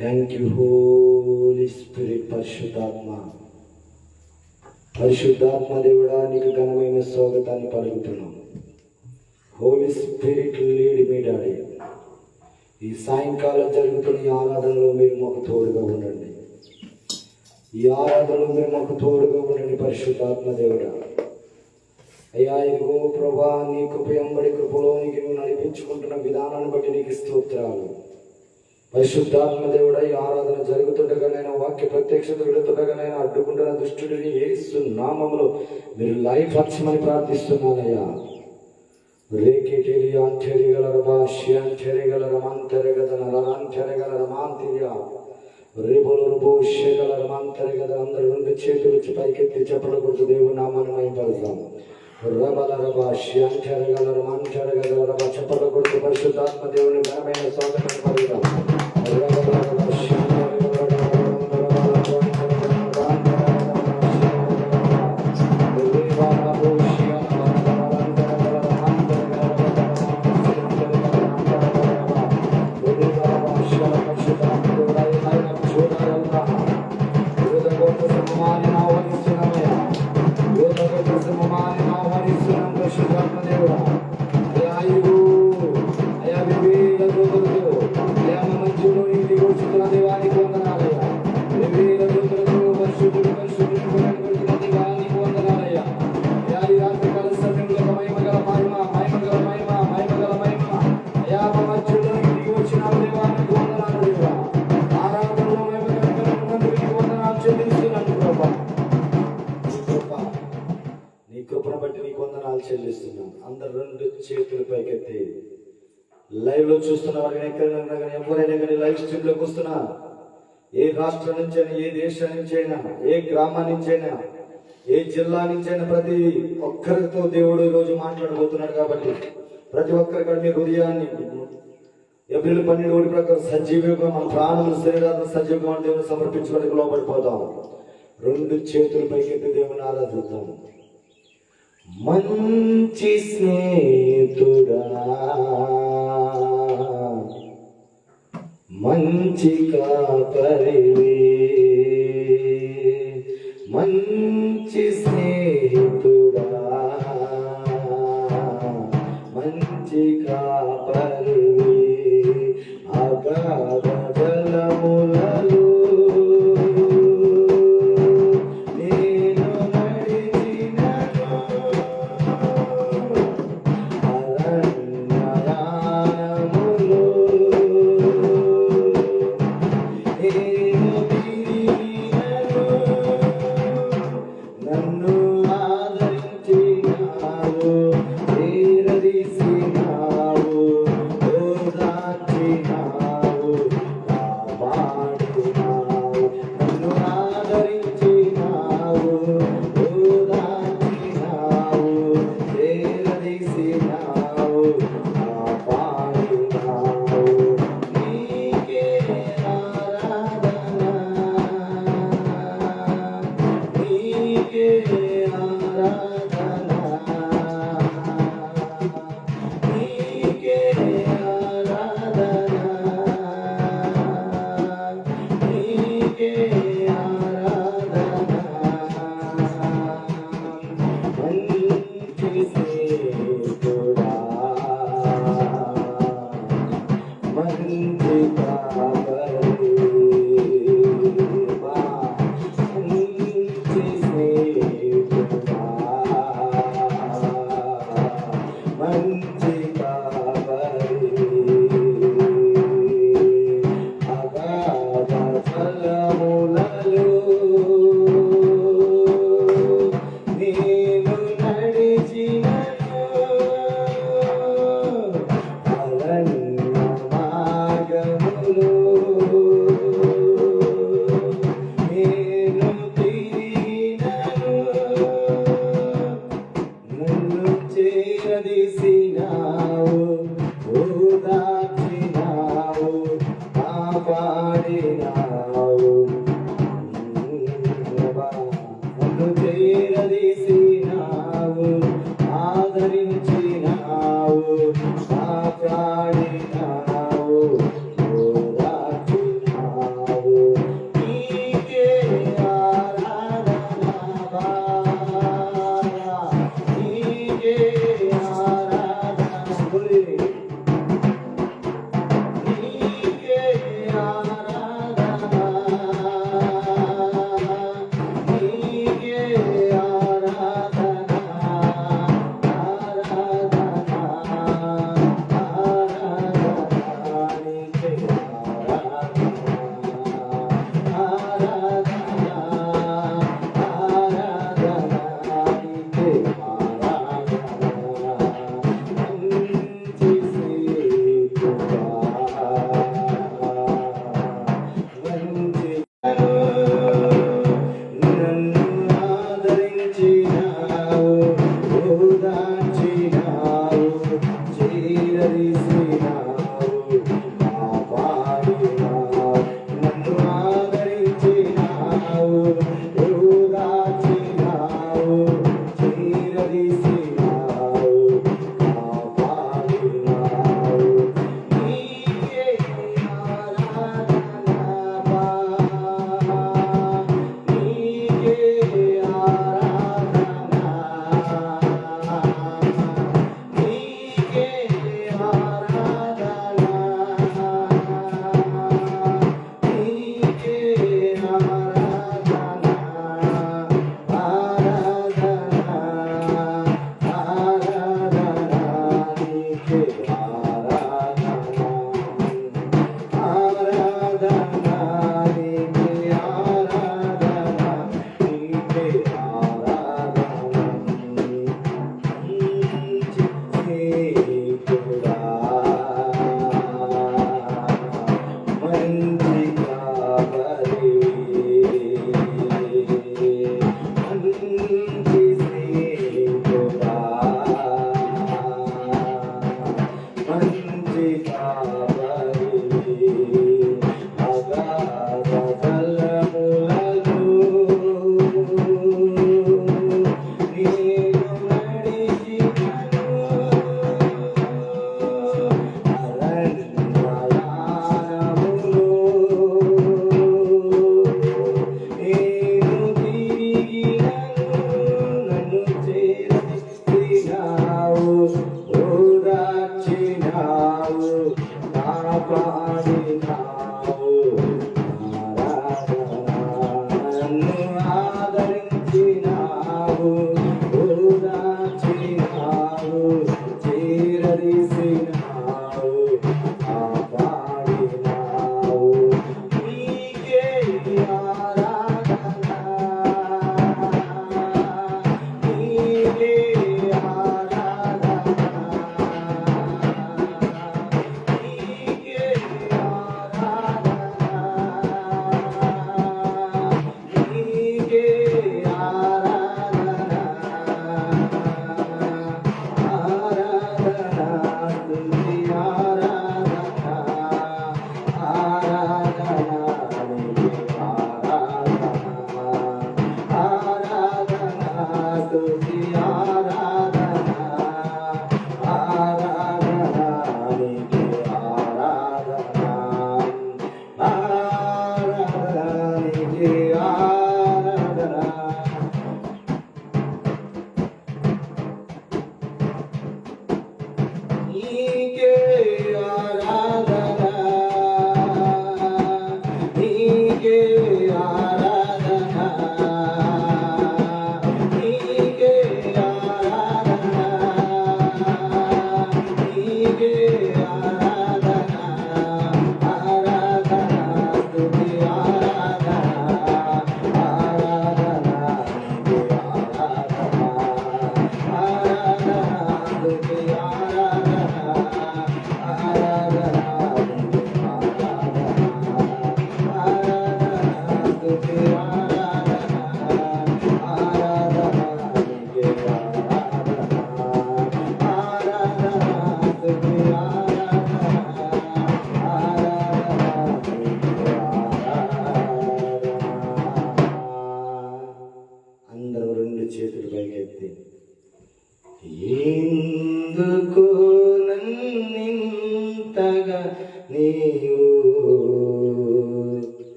Thank you Holy spirit. పరిశుద్ధాత్మ దేవుడా, నీకు ఘనమైన స్వాగతాన్ని పలుకుతున్నాం. Holy spirit lead me daddy. ఈ సాయంకాలం జరుగుతున్న ఈ ఆరాధనలో మీరు మాకు తోడుగా ఉండండి. ఈ ఆరాధనలో మీరు మాకు తోడుగా ఉండండి పరిశుద్ధాత్మ దేవుడా. అయ్యా, ఇదిగో ప్రభా, నీ కృప ఎంబడి కృపలోనికి నువ్వు నడిపించుకుంటున్న విధానాన్ని బట్టి నీకు స్తోత్రాలు. పరిశుద్ధాత్మ దేవుడా, ఈ ఆరాధన జరుగుతుండగానైనా, వాక్య ప్రత్యక్షత వెళుతుండగానైనా అడ్డుకుంటున్న దుష్టుడిని యేసు నామములో మీరు లైఫ్ వచ్చమని ప్రార్థిస్తున్నానయ్యా. రేకేటేలి అంచెరిగల రబాష్యాన్ చెరగల రమాంతరగదన రమాంచెరగల రమాంతిరియా రేబోలు రుబోషేగల రమాంతరగద. అందరి రెండు చేతులు వచ్చి పైకెత్తి చెప్పలు కొడుతూ దేవుని నామాన్ని మహిమపరుద్దాం. రబల రబాష్యాన్ చెరగల రమాంచెరగల రబ చెప్పలు కొడుతూ పరిశుద్ధాత్మ దేవుని ఘనమైన స్వాగతం పలుకుదాం. చెల్లిస్తున్నాం. అందరు రెండు చేతులు పైకెత్తి లైవ్ లో చూస్తున్న వారిని ఎక్కడైనా కానీ, ఎవరైనా కానీ లైవ్ స్ట్రీమ్ లోకి వస్తున్నా, ఏ రాష్ట్రం నుంచైనా, ఏ దేశం నుంచైనా, ఏ గ్రామం నుంచైనా, ఏ జిల్లా నుంచైనా ప్రతి ఒక్కరితో దేవుడు ఈరోజు మాట్లాడబోతున్నాడు. కాబట్టి ప్రతి ఒక్కరి మీ హృదయాన్ని ఏప్రిల్ 12 ప్రకారం సజీవంగా మన ప్రాణులు శరీరాలను సజీవంగా దేవుని సమర్పించుకోవడానికి లోపడిపోతాం. రెండు చేతులు పైకెత్తి దేవుని ఆరాధిద్దాం. మంచి స్నేహితుడా, మంచి కాపరివి, మంచి స్నేహితుడా, మంచి కాపరివి, అగాధ జలములలో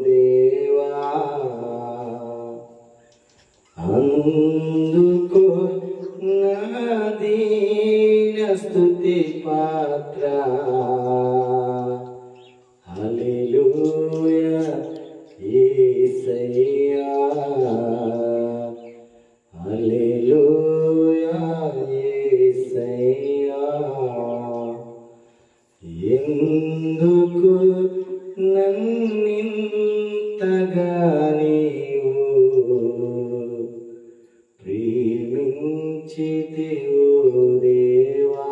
దేవా, అందుకో నా దీన స్తుతి పాత్ర. హల్లెలూయా యేసయ్యా, హల్లెలూయా యేసయ్యా. ఎందుకు నన్నింతగా నీవు ప్రేమించితివో దేవా,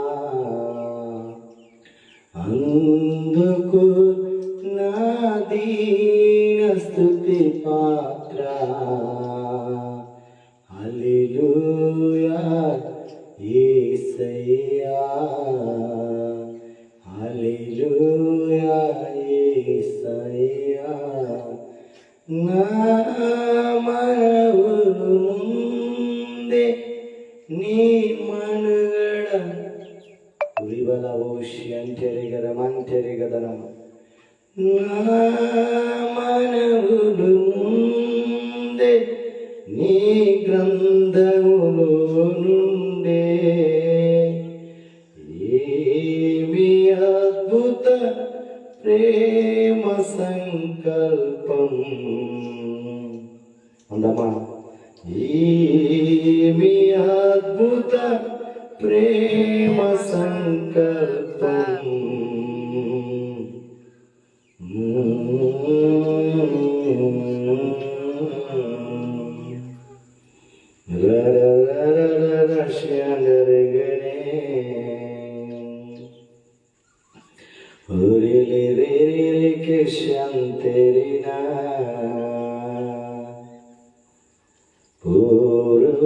అందుకు నా దీన స్తుతి పాత్ర. హల్లెలూయా యేసయ్యా, హల్లెలూయా యేసయ్యా. నా మనవులు ముందే నీ మనుగడ ఉరిబలవోష్యంటెరిగదమంటెరిగదనం. నా మనవులు ముందే నీ గ్రంథములో నుండే ఏమి అద్భుత ప్రేమ సంకల్పం. అందమా, ఏమి అద్భుత ప్రేమ సంకల్పం. Shanterina Puru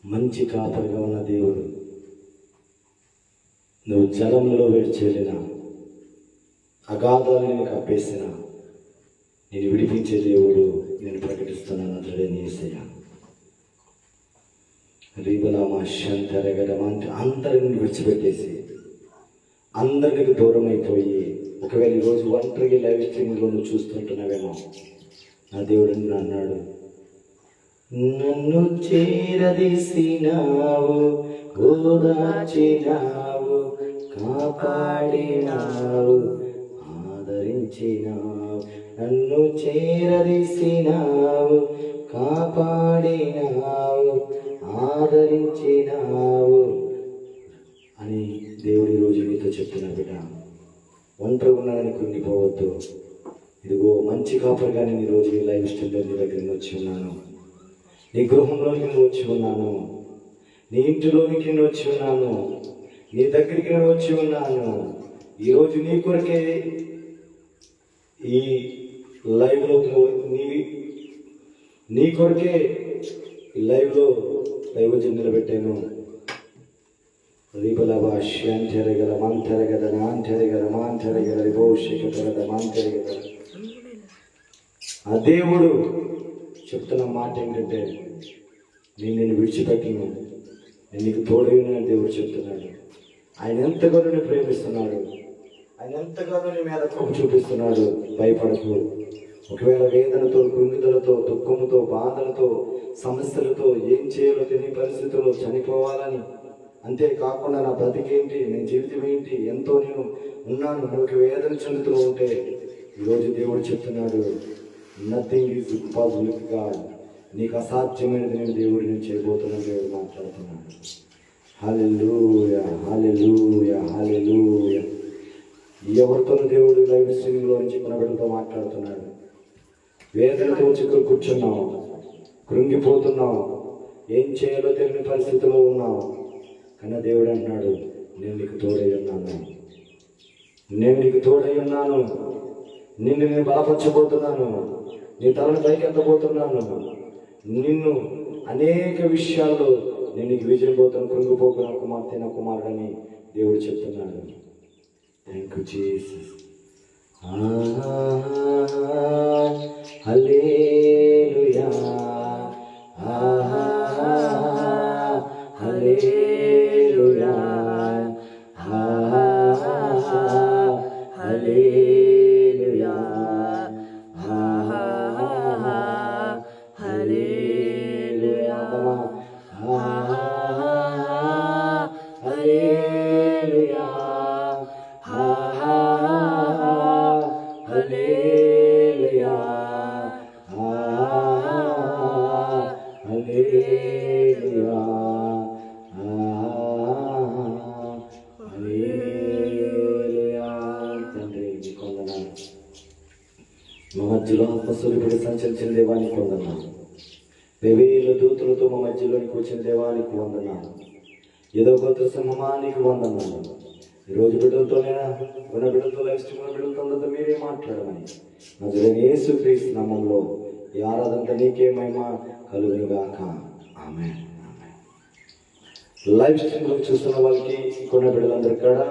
మంచి కాపరిగా ఉన్న దేవుడు, నువ్వు జలంలో విడిచేలిన అగాధాలను కప్పేసిన నేను విడిపించే దేవుడు నేను ప్రకటిస్తున్నాను. అతడే యేసయ్య. రీబలామా శంతరగడమా అంటే అందరిని విడిచిపెట్టేసి అందరికి దూరం అయిపోయి, ఒకవేళ ఈరోజు ఒంటరికి లైవ్ స్ట్రీమింగ్లో నువ్వు చూస్తుంటున్నావేమో, నా దేవుడు అన్నాడు, నన్ను చేరదీసినావు, ఓదార్చినావు, కాపాడినావు, ఆదరించినావు. నన్ను చేరదీసినావు, కాపాడినావు, ఆదరించినావు అని దేవుడు ఈరోజు నీతో చెప్తున్నా. బిడ్డ, ఒంటరిగా ఉన్నానని కృంగిపోవద్దు. ఇదిగో మంచి కాపరిగా నేను ఈరోజు ఈ లైవ్ స్ట్రీమ్లో నీ దగ్గరికి వచ్చి ఉన్నాను. నీ గృహంలోకి నేను వచ్చి ఉన్నాను, నీ ఇంటిలోనికి నేను వచ్చి ఉన్నాను, నీ దగ్గరికి నేను వచ్చి ఉన్నాను. ఈరోజు నీ కొరకే ఈ లైవ్లో నీ కొరకే ఈ లైవ్లో దైవజన్ నిలబెట్టాను. రీబల భాష్యంటెరగల మంటెరగద నాంటెరగల మాంటెరగల రిభోషికరగద మాంటెరగద. ఆ దేవుడు చెప్తున్న మాట ఏంటంటే, నేను విడిచిపెట్టను, నేను నీకు తోడైన దేవుడు చెప్తున్నాడు. ఆయన ఎంతగానో నేను ప్రేమిస్తున్నాడు, ఆయన ఎంతగానో నీ మీద కృప చూపిస్తున్నాడు. భయపడకు. ఒకవేళ వేదనతో, కృంగిదలతో, దుఃఖముతో, బాధలతో, సమస్యలతో, ఏం చేయాలో తెలియని పరిస్థితుల్లో చనిపోవాలని, అంతేకాకుండా నా బ్రతికేంటి, నేను జీవితం ఏంటి, ఎంతో నేను ఉన్నాను, నువ్వు వేదన చెందుతూ ఉంటే ఈరోజు దేవుడు చెప్తున్నాడు, nothing is impossible with God. నీకు అసాధ్యమైనది నేను దేవుడు నేను చేయబోతున్నా. దేవుడు మాట్లాడుతున్నాడు. హల్లెలూయా, హల్లెలూయా, హల్లెలూయా. ఎవరితో దేవుడు లైవ్ స్ట్రీమింగ్లో నుంచి మన బిడ్డలతో మాట్లాడుతున్నాడు. వేదనతో చిక్కులు కూర్చున్నావు, కృంగిపోతున్నావు, ఏం చేయాలో తెలియని పరిస్థితిలో ఉన్నావు. కానీ దేవుడు అంటున్నాడు, నేను నీకు తోడై ఉన్నాను, నేను నీకు తోడై ఉన్నాను, నిన్ను నేను బలపరచబోతున్నాను, నీ తలను పైకెత్తబోతున్నాను, నిన్ను అనేక విషయాల్లో నేను నీకు విజయం పోతాను. కృంగిపోకున్న కుమార్తె నా కుమారుడని దేవుడు చెప్తున్నాడు. Thank you Jesus. హల్లెలూయా. మా మధ్యలో ఆత్మస్వరూపుడు సంచరించిన దేవానికి వందనాలు. వేవేల దూతులతో మా మధ్యలోనికి వచ్చిన దేవానికి వందనాలు. ఏదో గోత్ర సింహమానికి వందనాలు. ఈరోజు బిడ్డలతోనైనా ఉన్న బిడ్డలతో లైఫ్స్టైల్ బిడ్డలతో మీరే మాట్లాడమని నజరేయుడైన యేసుక్రీస్తు నామములో ఈ ఆరాధన నీకే మహిమ కలుగునుగాక. ఆమేన్. లైవ్ స్ట్రీమ్లో చూస్తున్న వాళ్ళకి కొన్ని బిడ్డలందరికీ కూడా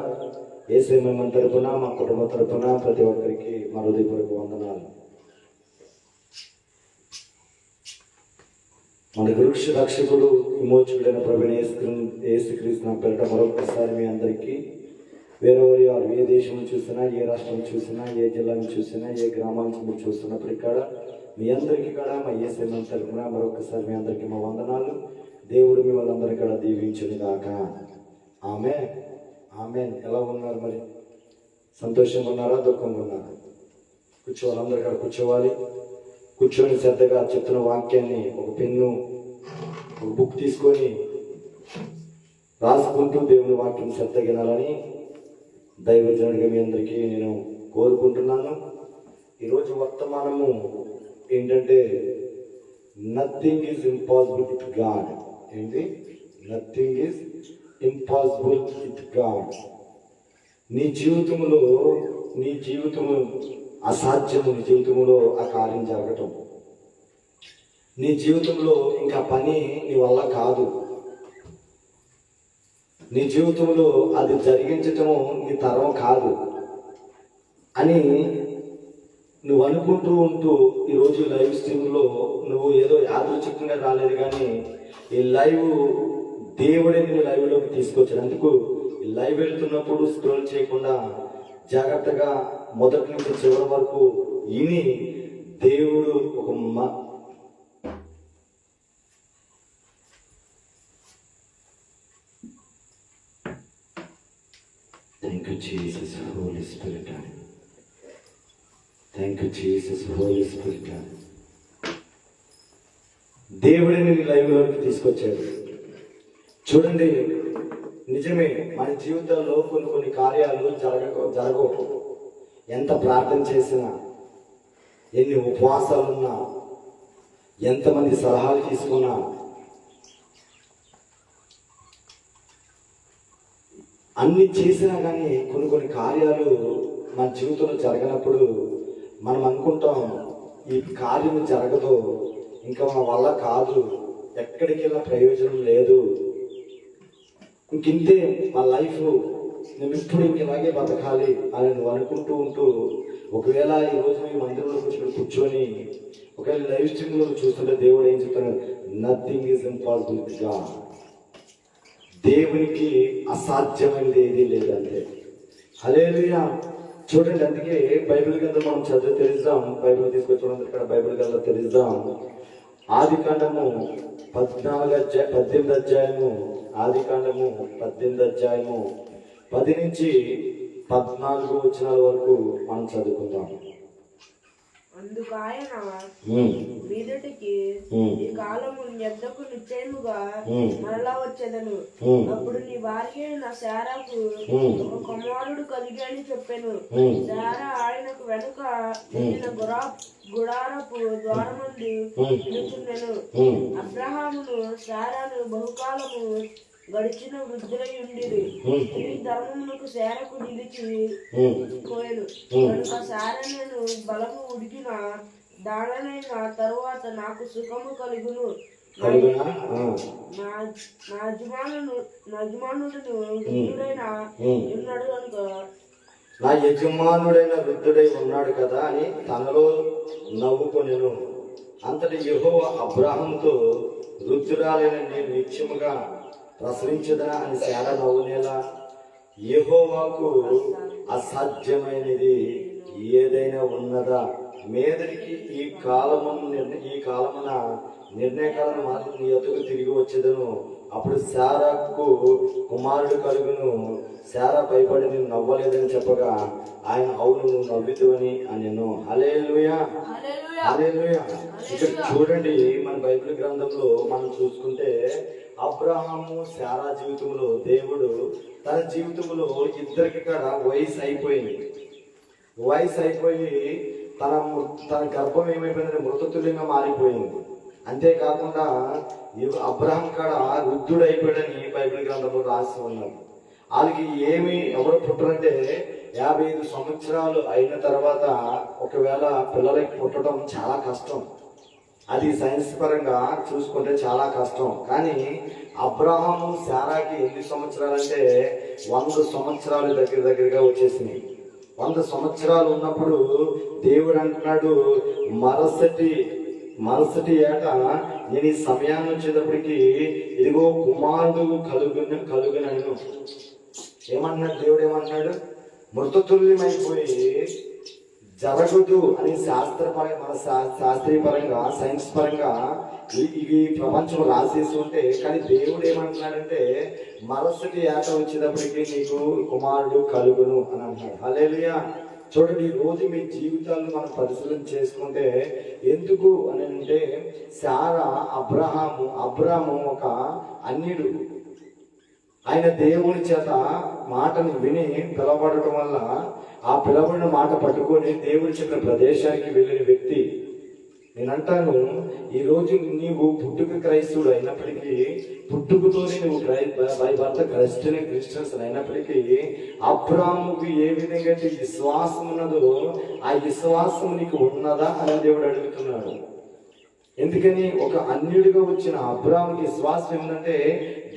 యేసయ్య మహిమ తరపున మా కుటుంబ తరపున ప్రతి ఒక్కరికి మా హృదయపూర్వక వందనాలు. మన గురుక్ష రక్షకుడు విమోచకుడైన ప్రభువైన యేసుక్రీస్తు పేరిట మరొకసారి మీ అందరికీ వేరే వారు ఏ దేశం చూసినా, ఏ రాష్ట్రం చూసినా, ఏ జిల్లాను చూసినా, ఏ గ్రామానికి మీరు చూస్తున్నప్పటికీ కూడా మీ అందరికీ కూడా మా యేసయ్య మహిమ తరపున మరొకసారి మీ అందరికీ మా వందనాలు. దేవుడు మీ వాళ్ళందరికీ కూడా దీవించును గాక. ఆమేన్. ఆమేన్. ఎలా ఉన్నారు మరి? సంతోషంగా ఉన్నారా, దుఃఖంగా ఉన్నారా? కూర్చోవాలి, అందరు కూడా కూర్చోవాలి. కూర్చొని శ్రద్ధగా చెప్తున్న వాక్యాన్ని ఒక పెన్ను, ఒక బుక్ తీసుకొని రాసుకుంటూ దేవుని వాక్యం శ్రద్ధగా వినాలని దైవజనుడిగా మీ అందరికీ నేను కోరుకుంటున్నాను. ఈరోజు వర్తమానము ఏంటంటే nothing is impossible with God. ఏంటి? Nothing is impossible with God. నీ జీవితంలో అసాధ్యము, నీ జీవితంలో ఆ కార్యం జరగటం, నీ జీవితంలో ఇంకా పని నీ వల్ల కాదు, నీ జీవితంలో అది జరిగించటము నీ తరం కాదు అని నువ్వు అనుకుంటూ ఉంటూ ఈరోజు లైవ్ స్ట్రీమ్లో నువ్వు ఏదో యాదృచ్ఛికంగా రాలేదు, కానీ ఈ లైవ్ దేవుడే నేను లైవ్లోకి తీసుకొచ్చినందుకు ఈ లైవ్ వెళ్తున్నప్పుడు స్క్రోల్ చేయకుండా జాగ్రత్తగా మొదటి నుంచి చివరి వరకు విని దేవుడు ఒక thank you Jesus holy spirit. Thank you Jesus holy spirit. దేవుడిని లైవ్లోకి తీసుకొచ్చాడు. చూడండి, నిజమే మన జీవితంలో కొన్ని కార్యాలు జరగవు. ఎంత ప్రార్థన చేసినా, ఎన్ని ఉపవాసాలున్నా, ఎంతమంది సలహాలు తీసుకున్నా, అన్ని చేసినా కానీ కొన్ని కార్యాలు మన జీవితంలో జరగనప్పుడు మనం అనుకుంటాం ఈ కార్యం జరగదు, ఇంకా మన వల్ల కాదు, ఎక్కడికి వెళ్ళినా ప్రయోజనం లేదు, ఇంకింతే మా లైఫ్, నేను ఇప్పుడు ఇంకెలాగే బతకాలి అని నువ్వు అనుకుంటూ ఉంటూ ఒకవేళ ఈరోజు మీ మందిరంలో కూర్చొని ఒకవేళ లైవ్ స్ట్రీమ్లో చూస్తుంటే దేవుడు ఏం చెప్తాడు? Nothing is impossible with God. దేవునికి అసాధ్యమైనది ఏదీ లేదంటే. హల్లెలూయా. చూడండి, అందుకే బైబిల్ గ్రంథం మనం చదివి తెలుద్దాం. బైబిల్ తీసుకొచ్చిన ఇక్కడ బైబిల్ గ్రంథం తెలుద్దాం. ఆదికాండము 18 అధ్యాయము, ఆదికాండము 18 అధ్యాయము 10 నుంచి 14 వచనాల వరకు మనం చదువుకుందాం. అందుకు ఆయన మీదటికి ఈ కాలము ఎద్దకు నిశ్చయముగా మరలా వచ్చేదను. అప్పుడు నీ భార్య నా శారాకు ఒక కుమారుడు కలిగి అని చెప్పాను. శారా ఆయనకు వెనుక గుడారపు ద్వారమందు నిలుచుండెను. అబ్రహామును శారాను బహుకాలము గడిచిన వృద్ధులై ఉండిరి. ఈ ధర్మమునకు శారకు నిలిచి పోయెను. కనుక శారా నేను బలము ఉడికిన దానైన తరువాత నాకు సుఖము కలుగును. నా యజమానుడు వృద్ధుడైన ఉన్నాడు కనుక, నా యజమానుడైన వృద్ధుడై ఉన్నాడు కదా అని తనలో నవ్వుకొనెను. అంతటి యెహోవా అబ్రాహాముతో వృద్ధురాలైన నేను నిత్యముగా ప్రసరించదనా అని శారా నవ్వునేలా, యెహోవాకు అసాధ్యమైనది ఏదైనా ఉన్నదా? మీదరికి ఈ కాలమున నిర్ణయకాలను మాత్రం నీ యొద్దకు తిరిగి వచ్చేదను. అప్పుడు శారాకు కుమారుడు కలుగును. శారా భయపడి నేను నవ్వలేదని చెప్పగా ఆయన అవును నువ్వు నవ్వుతావని అనెను. హల్లెలూయా. హల్లెలూయా. ఇక్కడ చూడండి, మన బైబిల్ గ్రంథంలో మనం చూసుకుంటే అబ్రహాము శారా జీవితంలో దేవుడు తన జీవితంలో ఇద్దరికి కూడా వయసు అయిపోయి తన గర్భం ఏమైపోయిందంటే మృతతుల్యంగా మారిపోయింది. అంతేకాకుండా అబ్రహాం కాడ వృద్ధుడు అయిపోయాడని బైబిల్ గ్రంథంలో రాసి ఉన్నది. వాళ్ళకి ఎవరు పుట్టరంటే 55 సంవత్సరాలు అయిన తర్వాత ఒకవేళ పిల్లలకి పుట్టడం చాలా కష్టం. అది సైన్స్ పరంగా చూసుకుంటే చాలా కష్టం. కానీ అబ్రహాము శారాకి ఎన్ని సంవత్సరాలు అంటే 100 సంవత్సరాలు దగ్గరగా వచ్చేసినాయి. 100 సంవత్సరాలు ఉన్నప్పుడు దేవుడు అంటున్నాడు, మరుసటి ఏట నేను ఈ సమయాన్ని వచ్చేటప్పటికి ఇదిగో కుమారుడు కలుగునను. ఏమన్నాడు దేవుడు? ఏమన్నాడు? మృతతుల్యమైపోయి జరగదు అని శాస్త్రీయ పరంగా సైన్స్ పరంగా ఇవి ప్రపంచం రాసేసి ఉంటే, కానీ దేవుడు ఏమంటున్నాడంటే మరుసటి ఏట వచ్చేటప్పటికి నీకు కుమారుడు కలుగును అని అంటున్నాడు. హల్లెలూయా. చూడండి, ఈ రోజు మీ జీవితాలను మనం పరిశీలన చేసుకుంటే ఎందుకు అని అంటే, శారా అబ్రాహాము ఒక అన్యుడు. ఆయన దేవుని చేత మాటను విని పిలవబడటం వల్ల ఆ పిలవబడిన మాట పట్టుకొని దేవుని చెప్పిన ప్రదేశానికి వెళ్ళిన వ్యక్తి. నేనంటాను, ఈరోజు నీవు పుట్టుక క్రైస్తవుడు అయినప్పటికీ, పుట్టుకతోనే నువ్వు భర్త క్రిస్టియన్స్ అయినప్పటికీ, అబ్రాహాముకి ఏ విధంగా అయితే విశ్వాసం ఉన్నదో ఆ విశ్వాసం నీకు ఉన్నదా అని దేవుడు అడుగుతున్నాడు. ఎందుకని? ఒక అన్యుడిగా వచ్చిన అబ్రాహాముకి విశ్వాసం ఏమిటంటే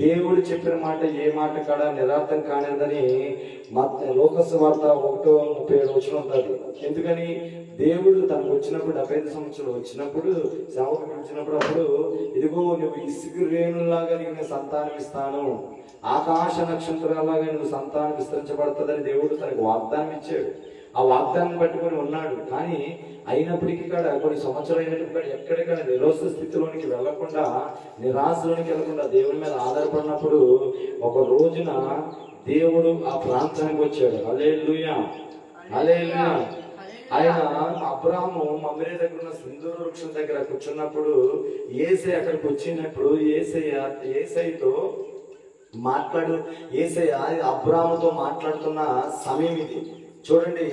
దేవుడు చెప్పిన మాట ఏ మాట కాడ నిరార్థం కానిదని లోకసు వార్త 1:37 ఉంటుంది. ఎందుకని? దేవుడు తనకు వచ్చినప్పుడు 75 సంవత్సరాలు వచ్చినప్పుడు సేవకు వచ్చినప్పుడు ఇదిగో నువ్వు ఇసుక రేణులాగా నీకు సంతానం ఇస్తాను, ఆకాశ నక్షత్రాలాగా నువ్వు సంతానం విస్తరించబడుతుందని దేవుడు తనకు వాగ్దానం ఇచ్చాడు. ఆ వాగ్దానం పట్టుకొని ఉన్నాడు. కానీ అయినప్పటికీ కూడా కొన్ని సంవత్సరాలు అయినప్పటికీ కూడా ఎక్కడికైనా నిరోధ స్థితిలోనికి వెళ్లకుండా, నిరాశలోనికి వెళ్లకుండా దేవుని మీద ఆధారపడినప్పుడు ఒక రోజున దేవుడు ఆ ప్రాంతానికి వచ్చాడు. హల్లెలూయా, హల్లెలూయా. ఆయన అబ్రాహాము మమ్రే దగ్గర ఉన్న సింధూర వృక్షం దగ్గర కూర్చున్నప్పుడు యేసయ్య అక్కడికి వచ్చినప్పుడు యేసయ్యతో యేసయ్య అబ్రాహాముతో మాట్లాడుతున్న సమయం ఇది. చూడండి,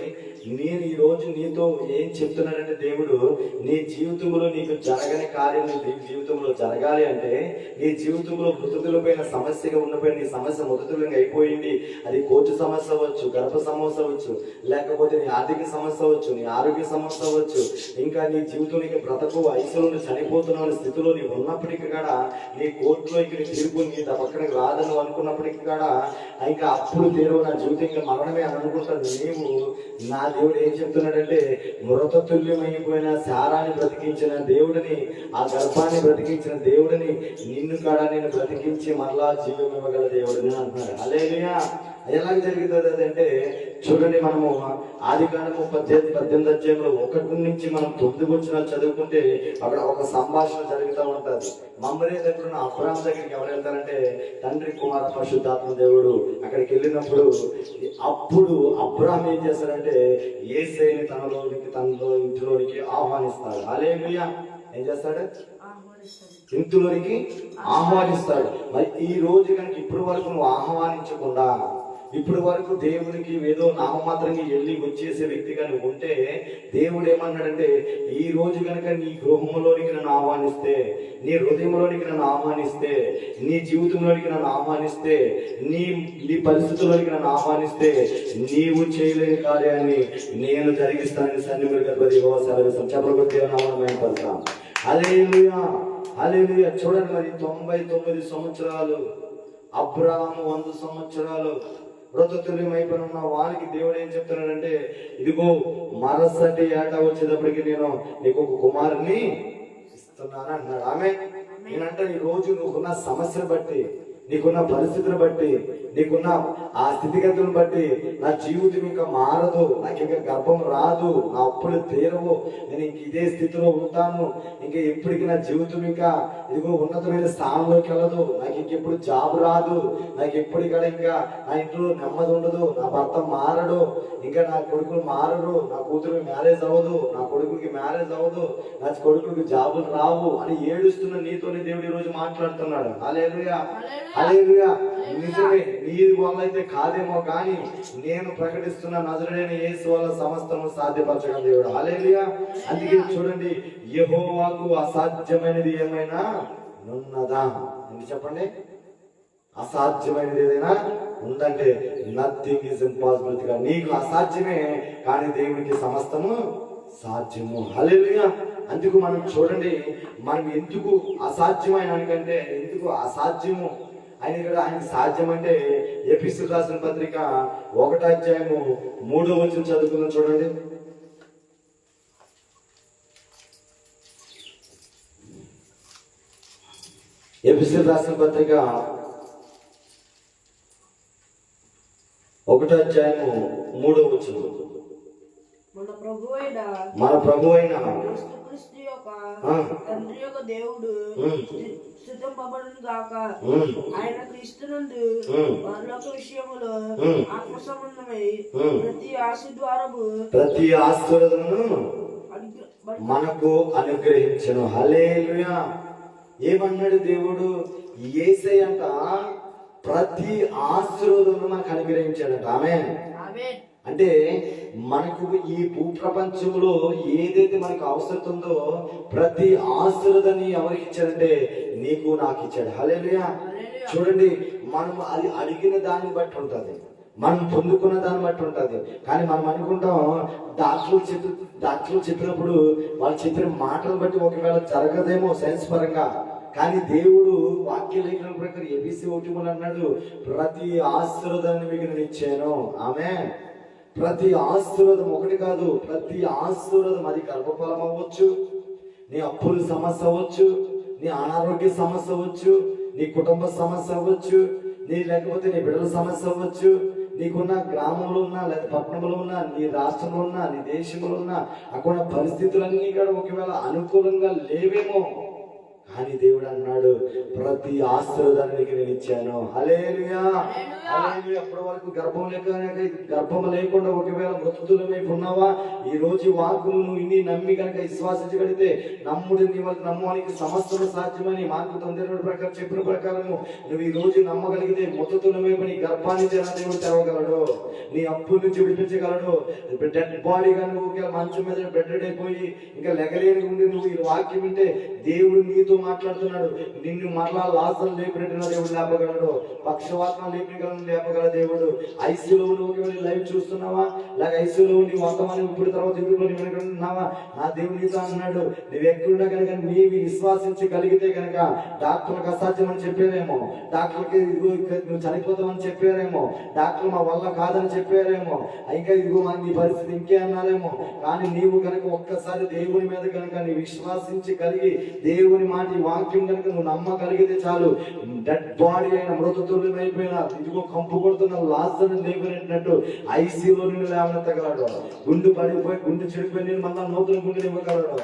నేను ఈ రోజు నీతో ఏం చెప్తున్నానంటే, దేవుడు నీ జీవితంలో నీకు జరగని కార్యం నీ జీవితంలో జరగాలి అంటే, నీ జీవితంలో మృతులపైన సమస్యగా ఉన్నపోయిన నీ సమస్య మృతులంగా అయిపోయింది. అది కోర్టు సమస్య అవ్వచ్చు, గర్భ సమస్య అవ్వచ్చు, లేకపోతే నీ ఆర్థిక సమస్య అవ్వచ్చు, నీ ఆరోగ్య సమస్య అవ్వచ్చు, ఇంకా నీ జీవితంలో బ్రతకు వయసులో చనిపోతున్న స్థితిలో నీవు ఉన్నప్పటికీ కూడా నీ కోర్టులో ఇక్కడ తీర్పు నీ పక్కనకి రాదని అనుకున్నప్పటికీ కూడా ఇంకా అప్పుడు దేవుడు నా జీవితం ఇంకా మరణమే అని అనుకుంటాను. నీవు నా దేవుడు ఏం చెప్తున్నాడంటే, మృతతుల్యమైపోయిన శారాన్ని బ్రతికించిన దేవుడిని, ఆ గర్భాన్ని బ్రతికించిన దేవుడిని నిన్ను కాడా నేను బ్రతికించి మరలా జీవం ఇవ్వగల దేవుడిని అంటున్నాడు. హల్లెలూయా. ఎలాగ జరుగుతుంది అదంటే, చూడండి, మనము ఆదికాండము 18 అధ్యాయంలో 1 నుంచి మనం 9 వచనాలు చదువుకుంటే అక్కడ ఒక సంభాషణ జరుగుతూ ఉంటుంది. మమ్రే దగ్గర ఉన్న అబ్రాహాం దగ్గరికి ఎవరు వెళ్తారంటే తండ్రి, కుమార, పరిశుద్ధాత్మ దేవుడు. అక్కడికి వెళ్ళినప్పుడు అప్పుడు అబ్రాహాం ఏం చేస్తాడంటే యేసయ్యని తనలో ఇంటిలోనికి ఆహ్వానిస్తాడు. హల్లెలూయా. ఏం చేస్తాడు? ఇంటిలోనికి ఆహ్వానిస్తాడు. మరి ఈ రోజు కనుక ఇప్పటి వరకు నువ్వు ఆహ్వానించకుండా, ఇప్పుడు వరకు దేవునికి ఏదో నామమాత్రంగా వెళ్ళి వచ్చేసే వ్యక్తిగా నువ్వు ఉంటే, దేవుడు ఏమన్నాడంటే ఈ రోజు కనుక నీ గృహంలోనికి నన్ను ఆహ్వానిస్తే, నీ హృదయంలోనికి నన్ను ఆహ్వానిస్తే, నీ జీవితంలోనికి నన్ను ఆహ్వానిస్తే, నీ పరిస్థితుల్లోనికి నన్ను ఆహ్వానిస్తే, నీవు చేయలేని కార్యాన్ని నేను జరిగిస్తానని సన్నిధులుగా సెలవిస్తాను. చెప్పబట్టి నామమైన పడతాం. హల్లెలూయా, హల్లెలూయా. చూడండి, మరి 99 సంవత్సరాలు అబ్రాహాము 100 సంవత్సరాలు మృతతుల్యమైపోయిన ఉన్న వారికి దేవుడు ఏం చెప్తున్నాడంటే, ఇదిగో మరుసటి ఏట వచ్చేటప్పటికి నేను నీకు ఒక కుమారుని ఇస్తున్నాను అంటున్నాడు. ఆమె నేనంటే ఈ రోజు నువ్వున్న సమస్యను బట్టి, నీకున్న పరిస్థితిని బట్టి, నీకున్న ఆ స్థితిగతులను బట్టి నా జీవితం ఇంకా మారదు, నాకు ఇంకా గర్భం రాదు, నా అప్పులు తీరవు, నేను ఇంక ఇదే స్థితిలో ఉంటాను, ఇంకా ఎప్పటికీ నా జీవితం ఇంకా ఇదిగో ఉన్నతమైన స్థానంలోకి వెళ్ళదు, నాకు ఇంకెప్పుడు జాబ్ రాదు, నాకు ఎప్పటికీ ఇంకా నా ఇంట్లో నెమ్మది ఉండదు, నా భర్త మారడు, ఇంకా నా కొడుకులు మారడు, నా కూతురు మ్యారేజ్ అవ్వదు, నా కొడుకుకి మ్యారేజ్ అవ్వదు, నా కొడుకుకి జాబులు రావు అని ఏడుస్తున్న నీతోనే దేవుడు ఈ రోజు మాట్లాడుతున్నాడు. హల్లెలూయా, హల్లెలూయా. నిజమే, నీ వల్ల అయితే కాదేమో కానీ నేను ప్రకటిస్తున్న నజరుడైన యేసు వల్ల సమస్తము సాధ్యపరచగల దేవుడు. హల్లెలూయా. అందుకే చూడండి, యెహోవాకు అసాధ్యమైనది ఏమైనా ఉన్నదా? ఏంటి చెప్పండి? అసాధ్యమైనది ఏదైనా ఉందంటే నథింగ్ ఈజ్ ఇంపాసిబుల్. నీకు అసాధ్యమే కానీ దేవుడికి సమస్తము సాధ్యము. హల్లెలూయా. అందుకు మనం చూడండి, మనం ఎందుకు అసాధ్యమైన అనుకంటే ఎందుకు అసాధ్యము ఆయన కూడా ఆయనకి సాధ్యం అంటే ఎఫెసీయులకు రాసిన పత్రిక 1వ అధ్యాయము 3వ వచనం చదువుకుందాం. చూడండి, ఎఫెసీయులకు రాసిన పత్రిక 1వ అధ్యాయము 3వ వచనం. మన ప్రభు అయిన యేసుక్రీస్తు యొక్క తండ్రి యొక్క దేవుడు స్తుతింపబడును గాక. ఆయన క్రీస్తునందు పరలోక విషయములో ఆత్మ సంబంధమై ప్రతి ఆశీర్వాదమును మనకు అనుగ్రహించను. హల్లెలూయా. ఏమన్నాడు దేవుడు? యేసయ్యంట ప్రతి ఆశీర్వాదమును మనకు అనుగ్రహించాడంట. ఆమేన్. అంటే మనకు ఈ భూప్రపంచంలో ఏదైతే మనకు అవసరం ఉందో ప్రతి ఆశీర్వాదాన్ని ఎవరికి ఇచ్చాడంటే నీకు నాకు ఇచ్చాడు. హల్లెలూయా. చూడండి, మనం అది అడిగిన దాన్ని బట్టి ఉంటుంది, మనం పొందుకున్న దాన్ని బట్టి ఉంటుంది. కానీ మనం అనుకుంటాం డాక్టర్లు చెప్పినప్పుడు వాళ్ళు చెప్పిన మాటలు బట్టి ఒకవేళ జరగదేమో సైన్స్ పరంగా. కానీ దేవుడు వాక్య లేఖనం ప్రకారం ఎబిసి 1 అన్నాడు, ప్రతి ఆశీర్వాదాన్ని మీకు నేను ఇచ్చాను. ఆమేన్. ప్రతి ఆశీర్వాదం ఒకటి కాదు, ప్రతి ఆశీర్వాదం అది గర్భఫలం అవ్వచ్చు, నీ అప్పుల సమస్య అవ్వచ్చు, నీ అనారోగ్య సమస్య అవ్వచ్చు, నీ కుటుంబ సమస్య అవ్వచ్చు, లేకపోతే నీ బిడ్డల సమస్య అవ్వచ్చు, నీకున్న గ్రామంలో ఉన్నా లేదా పట్టణంలో ఉన్నా, నీ రాష్ట్రంలో ఉన్నా, నీ దేశంలో ఉన్నా, అక్కడ పరిస్థితులన్నీ కూడా ఒకవేళ అనుకూలంగా లేవేమో, కానీ దేవుడు అన్నాడు ప్రతి ఆశీర్వాదాన్ని నేను ఇచ్చాను. హల్లెలూయా. హల్లెలూయా. అప్పటి వరకు గర్భం లేకుండా ఒకవేళ మృతులమై ఉన్నావా, ఈ రోజు వాక్కును నువ్వు ఇన్ని నమ్మి కనుక విశ్వాసించగలిగితే నమ్మడానికి సమస్తము సాధ్యమని మార్కు 9 ప్రకారం చెప్పిన ప్రకారం నువ్వు ఈ రోజు నమ్మగలిగితే మృతులమై నీ గర్భాన్ని దేవుడు తెరవగలడు, నీ అప్పుల నుంచి విడిపించగలడు. డెడ్ బాడీగా నువ్వు మంచం మీద బెడ్ అయిపోయి ఇంకా లెగలేని ఉండి నువ్వు ఈ వాక్యం వింటే దేవుడు నీతో మాట్లాడుతున్నాడు. నిన్ను మరలా లాజరు లేపినట్టుగా దేవుడు లేపగలడు, పక్షవాతం లేపగల దేవుడు. ఐసీయూలో నువ్వు లైవ్ చూస్తున్నావా, లేక ఐసీయూలో ఉండి వర్తమానం ఇప్పుడు తర్వాత వింటున్నావా, నా దేవుడు నీతో అన్నాడు, నువ్వు ఎక్కడున్నా కనుక నీవి విశ్వాసించగలిగితే కనుక డాక్టర్లకు అసాధ్యం అని చెప్పారేమో, డాక్టర్కి నువ్వు చనిపోతామని చెప్పారేమో, డాక్టర్ మా వల్ల కాదని చెప్పారేమో, ఇంకా ఇదిగో నీ పరిస్థితి ఇంకే అన్నారేమో. కానీ నీవు కనుక ఒక్కసారి దేవుని మీద కనుక నీ విశ్వాసించగలిగి దేవుని మాట ఈ వాక్యం కనుక నువ్వు నమ్మగలిగితే చాలు, డెడ్ బాడీ అయిన మృతతుల్యం అయిపోయినా ఇదిగో కంపు కొడుతున్న లాజరును లేపినట్టు ఐసీయూలో నిన్ను లేవనెత్తగలడు. గుండు పడిపోయి గుండు చెడిపోయి నేను మళ్ళా నూతన గుండెని ఇవ్వగలడు.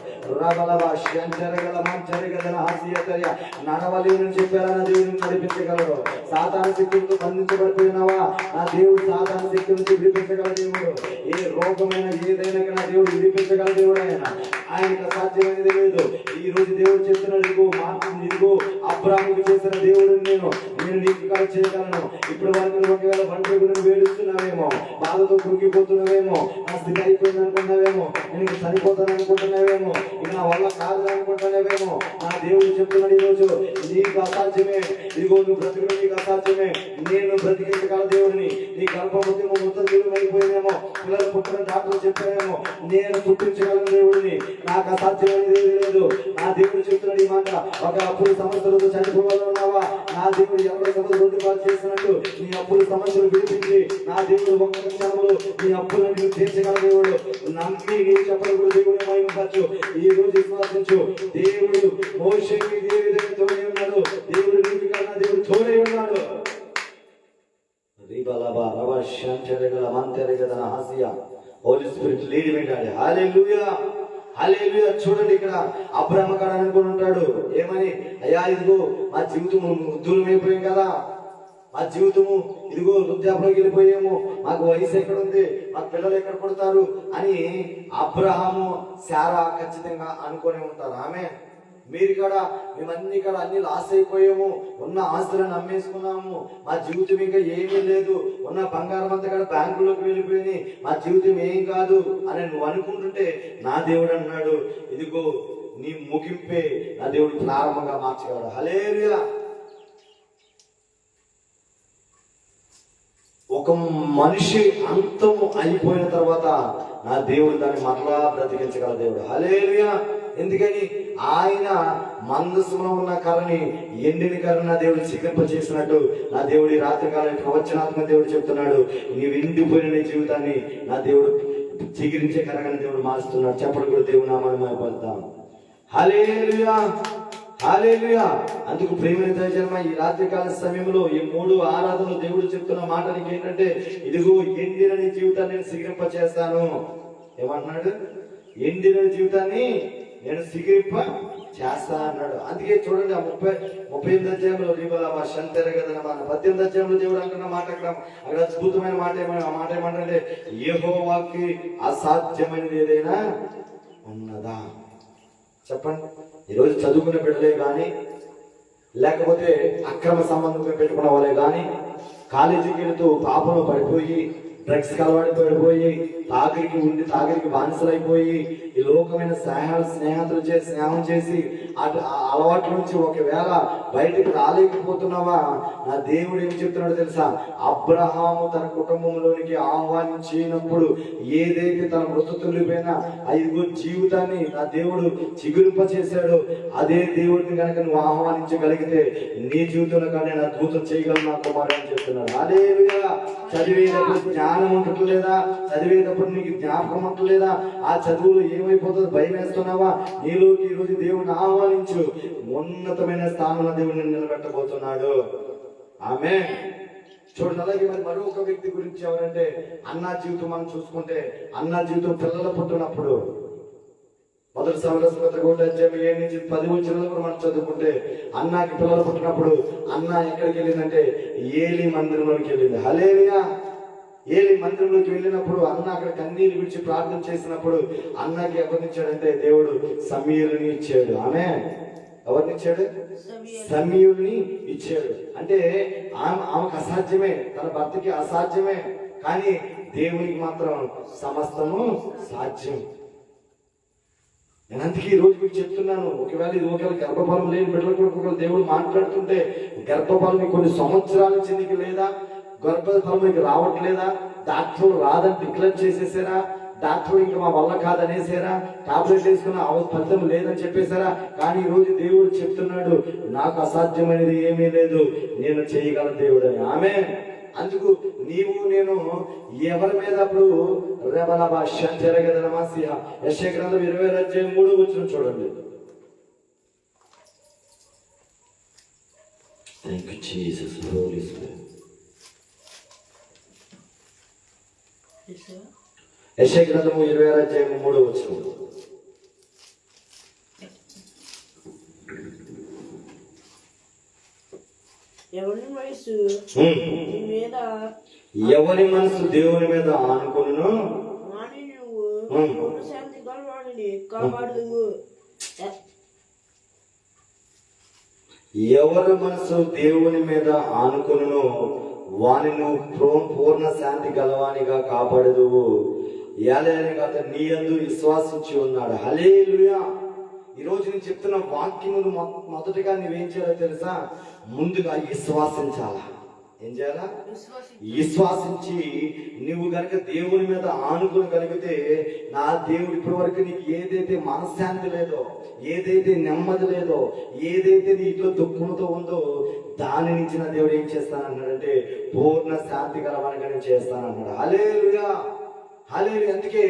నడవలేనని చెప్పారా, నా దేవుడిని నడిపించగలడు. సాతాను శక్తులతో బంధించబడిపోయినావా, నా దేవుడు సాతాను శక్తి నుంచి విడిపించగల దేవుడు. ఏ రోగమైన ఏదైనా నా దేవుడు విడిపించగల దేవుడు. ఆయనకు అసాధ్యమైనది లేదు. ఈ రోజు దేవుడు చెప్తున్నాడు, ఇదిగో అబ్రాహాముకు చేసిన దేవుడు నేను నీకు కాదు చేయగలను. ఇప్పుడు వరకు ఒకవేళ బండి గురించి వేడుస్తున్నావేమో, బాధతో కృంగిపోతున్నావేమో, నా స్థితి అయిపోయింది అనుకుంటున్నావేమో, నేను చనిపోతాను అనుకుంటున్నావేమో, ఇక నా వల్ల కాదు అనుకుంటున్నావేమో, నా దేవుడు చెప్తున్నాడు ఈరోజు నీకు అసాధ్యమే. ఇదిగో నువ్వు బ్రతికి నీకు అసాధ్యమే, నేను బ్రతికించగల దేవుడిని. నీ గర్భవతిమో మృతదేహం అయిపోయినేమో, పిల్లలు పుట్టిన డాక్టర్లు చెప్పారేమో, నేను పుట్టించగల దేవుడిని, నాకు అసాధ్యమైనది లేదు. నా దేవుడు చెప్తున్నాడు ఈ మాట. ఒక అప్పుల సమస్యలతో చనిపోవాలన్నావా, నా దేవుడు ఎవరి సమస్యలు చేసినట్టు నీ అప్పుల సమస్యలు విడిపించి నా దేవుడు ఒక్క క్షణంలో నీ అప్పులను తీర్చగల దేవుడు. నమ్మి నీవు చెప్పడం దేవుడు మహిమపరచు. ఈ రోజు విశ్వాసించు, దేవుడు మోషేకి ఏ విధంగా తోడై ఉన్నాడు, దేవుడు నీకు కన్నా దేవుడు తోడై ఉన్నాడు. Holy spirit lead me daddy. Hallelujah. Hallelujah. చూడండి, ఇక్కడ అబ్రహాము కాడ అనుకుని ఉంటాడు ఏమని, అయ్యా ఇదిగో మా జీవితం వృద్ధులమైపోయాం కదా, మా జీవితము ఇదిగో వృద్ధాప్యంలోకి వెళ్ళిపోయాము, మాకు వయసు ఎక్కడ ఉంది, మాకు పిల్లలు ఎక్కడ పడతారు అని అబ్రహాము శారా ఖచ్చితంగా అనుకుని ఉంటారు. ఆమె మీరు కూడా మేమన్నీ కూడా అన్ని లాస్ అయిపోయాము, ఉన్న ఆస్తులను అమ్మేసుకున్నాము, మా జీవితం ఇంకా ఏమీ లేదు, ఉన్న బంగారం అంతా కూడా బ్యాంకులోకి వెళ్ళిపోయింది, మా జీవితం ఏం కాదు అని నువ్వు అనుకుంటుంటే నా దేవుడు అన్నాడు, ఇదిగో నీ ముగింపే నా దేవుడు ప్రారంభంగా మార్చగలడు. హల్లెలూయా. ఒక మనిషి అంతము అయిపోయిన తర్వాత నా దేవుడు దాన్ని మరలా బ్రతికించగల దేవుడు. హల్లెలూయా. ఎందుకని ఆయన మందసంలో ఉన్న కర్రని ఎండిన కర్ర నా దేవుడు చికింప చేసినట్టు నా దేవుడి రాత్రికాలం ప్రవచనాత్మక దేవుడు చెప్తున్నాడు, నీవు ఎండిపోయిన నీ జీవితాన్ని నా దేవుడు చిగిరించే కర్రగా దేవుడు మారుస్తున్నాడు. చెప్పడు కూడా దేవుడు నామాన్ని మాయపడతాం. హల్లెలూయా, హల్లెలూయా. అందుకు ప్రేమైన దైవజనమా, ఈ రాత్రికాల సమయంలో ఈ 3 ఆరాధనలు దేవుడు చెప్తున్న మాట నీకు ఏంటంటే, ఇదిగో ఎండిన నీ జీవితాన్ని నేను సిగిరింప చేస్తాను. ఏమన్నాడు? ఎండిన జీవితాన్ని నేను సిగిరింప చేస్తా అన్నాడు. అందుకే చూడండి, ఆ 38 అధ్యాయంలో రీబల శంతెరగదన 18 అధ్యాయంలో దేవుడు అంటున్న మాట అక్కడ అద్భుతమైన మాట ఆ మాట ఏమంటే, యెహోవాకి అసాధ్యమైనది ఏదైనా ఉన్నదా? చెప్పండి. ఈరోజు చదువుకునే బిడ్డలే కానీ, లేకపోతే అక్రమ సంబంధంగా పెట్టుకున్న వాళ్ళే కానీ, కాలేజీకి వెళుతూ పాపంలో పడిపోయి, డ్రగ్స్ అలవాటు పడిపోయి, తాగిరికి బానిసలైపోయి, ఈ లోకమైన స్నేహం చేసి ఆ అలవాట్ల నుంచి ఒకవేళ బయటకు రాలేకపోతున్నావా, నా దేవుడు ఏం చెప్తున్నాడో తెలుసా? అబ్రహాము తన కుటుంబంలోనికి ఆహ్వానించినప్పుడు ఏదైతే తన మృతతుల్లిపోయిన 5 జీవితాన్ని నా దేవుడు చిగురింప చేశాడో, అదే దేవుడిని కనుక నువ్వు ఆహ్వానించగలిగితే నీ జీవితంలో కానీ నేను అద్భుతం చేయగలను నా కుమారుడు అని చెప్తున్నాడు. హల్లెలూయా. చదివేటప్పుడు జ్ఞానం ఉంటలేదా? చదివేటప్పుడు నీకు జ్ఞాపకం ఉంటలేదా? ఆ చదువులు ఏమైపోతుందో భయం వేస్తున్నావా? నీలోకి ఈ రోజు దేవుడిని ఆహ్వానించు, ఉన్నతమైన స్థానంలో దేవుడిని నిలబెట్టబోతున్నాడు. ఆమేన్. చూడండి. అలాగే మరొక వ్యక్తి గురించి ఎవరంటే, అన్నా జీవితం మనం చూసుకుంటే, అన్నా జీవితం పిల్లలు పుట్టినప్పుడు 1 Samuel 7:7-10 మనం చదువుకుంటే, అన్నాకి పిల్లలు పుట్టినప్పుడు అన్న ఎక్కడికి వెళ్ళిందంటే ఏలీ మందిరంలోకి వెళ్ళింది. హల్లెలూయా. ఏలీ మందిరంలోకి వెళ్ళినప్పుడు అన్న అక్కడ కన్నీరు విడిచి ప్రార్థన చేసినప్పుడు అన్నకి ఎవరినిచ్చాడంటే దేవుడు సమూయేలుని ఇచ్చాడు. ఆమేన్. ఎవరినిచ్చాడు? సమూయేలుని ఇచ్చాడు. అంటే ఆమెకు అసాధ్యమే, తన భర్తకి అసాధ్యమే, కానీ దేవునికి మాత్రం సమస్తము సాధ్యం. నేను అందుకే ఈ రోజు మీకు చెప్తున్నాను, ఒకవేళ గర్భఫలం లేని బిడ్డలు కూడా ఒకవేళ దేవుడు మాట్లాడుతుంటే, గర్భఫలం కొన్ని సంవత్సరాల నుంచి నీకు లేదా, గర్భఫలం నీకు రావట్లేదా, డాక్టర్లు రాదని డిక్లేర్ చేసేసారా, డాక్టర్లు ఇంకా మా వల్ల కాదనేసారా, టాబ్లెట్ వేసుకున్న ఫలితం లేదని చెప్పేశారా, కానీ ఈ రోజు దేవుడు చెప్తున్నాడు, నాకు అసాధ్యమైనది ఏమీ లేదు, నేను చేయగల దేవుడు అని. ఆమేన్. అందుకు నీవు నేను ఎవరి మీద అప్పుడు యెషయా గ్రంథం 20:3 చూడండి. Thank you, Jesus, Holy Spirit. యెషయా గ్రంథము 20:3 ఎవరి మనసు దేవుని మీద ఆనుకొనును శాంతి గలవాడిని కాపాడుదువు. ఎవరి మనసు దేవుని మీద ఆనుకొనును వానిను పూర్ణ శాంతి గలవానిగా కాపాడుదువు. ఏలయనగా అతడు నీ యందు విశ్వాసించి ఉన్నాడు. హల్లెలూయా. ఈ రోజు నేను చెప్తున్న వాక్యమును మొదటిగా నువ్వేం చేయాలో తెలుసా? ముందుగా విశ్వాసించాలా. ఏం చేయాలా? విశ్వాసించి నువ్వు కనుక దేవుని మీద ఆనుకోగలిగితే, నా దేవుడు ఇప్పటి వరకు నీకు ఏదైతే మనశ్శాంతి లేదో, ఏదైతే నెమ్మది లేదో, ఏదైతే నీ ఇంట్లో దుఃఖంతో ఉందో, దాని నుంచి నా దేవుడు ఏం చేస్తానన్నాడంటే పూర్ణ శాంతి గలవానిగా నేను చేస్తానన్నాడు. హల్లెలూయా. హల్లెలూయా. అందుకే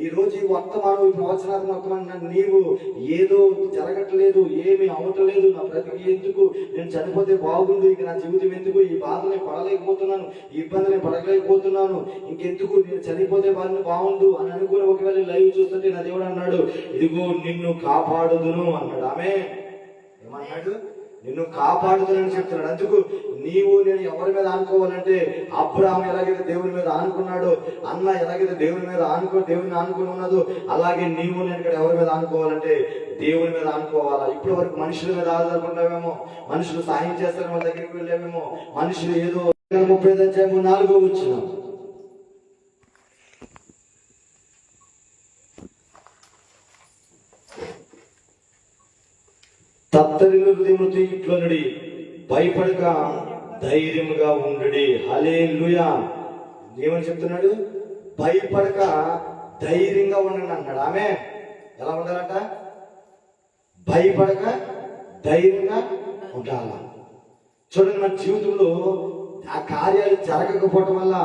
ఈ రోజు ఈ వర్తమానం, ఈ ప్రవచనాత్మకమైన నీవు ఏదో జరగట్లేదు, ఏమి అవట్లేదు, నా బ్రతికి ఎందుకు, నేను చనిపోతే బాగుంది, ఇక నా జీవితం ఎందుకు, ఈ బాధని పడలేకపోతున్నాను, ఈ ఇబ్బందిని పడలేకపోతున్నాను, ఇంకెందుకు, నేను చనిపోతే బాగుండు అని అనుకుని ఒకవేళ లైవ్ చూస్తుంటే నా దేవుడు అన్నాడు, ఇదిగో నిన్ను కాపాడుదును అన్నాడు. ఆమె ఏమన్నాడు? నిన్ను కాపాడుతుందని చెప్తున్నాడు. అందుకు నీవు నేను ఎవరి మీద ఆనుకోవాలంటే అబ్రాహాం ఎలాగైతే దేవుని మీద ఆనుకున్నాడో, అన్న ఎలాగైతే దేవుని ఆనుకుని ఉన్నదో, అలాగే నీవు నేను ఇక్కడ ఎవరి మీద ఆనుకోవాలంటే దేవుని మీద ఆనుకోవాలా. ఇప్పటి వరకు మనుషుల మీద ఆధారపడ్డావేమో, మనుషులు సాయం చేస్తారేమో, దగ్గరికి వెళ్ళావేమో, మనుషులు ఏదో 30 వచ్చిన తత్తరిల్లు హృదయముతో ఇంట్లో నుండి భయపడక ధైర్యముగా ఉండుడి. హల్లెలూయా. ఏమని చెప్తున్నాడు? భయపడక ధైర్యంగా ఉండండి అన్నాడు. ఆమె ఎలా ఉండాలంట? భయపడక ధైర్యంగా ఉండాలా. చూడండి, మన జీవితంలో ఆ కార్యాలు జరగకపోవటం వల్ల,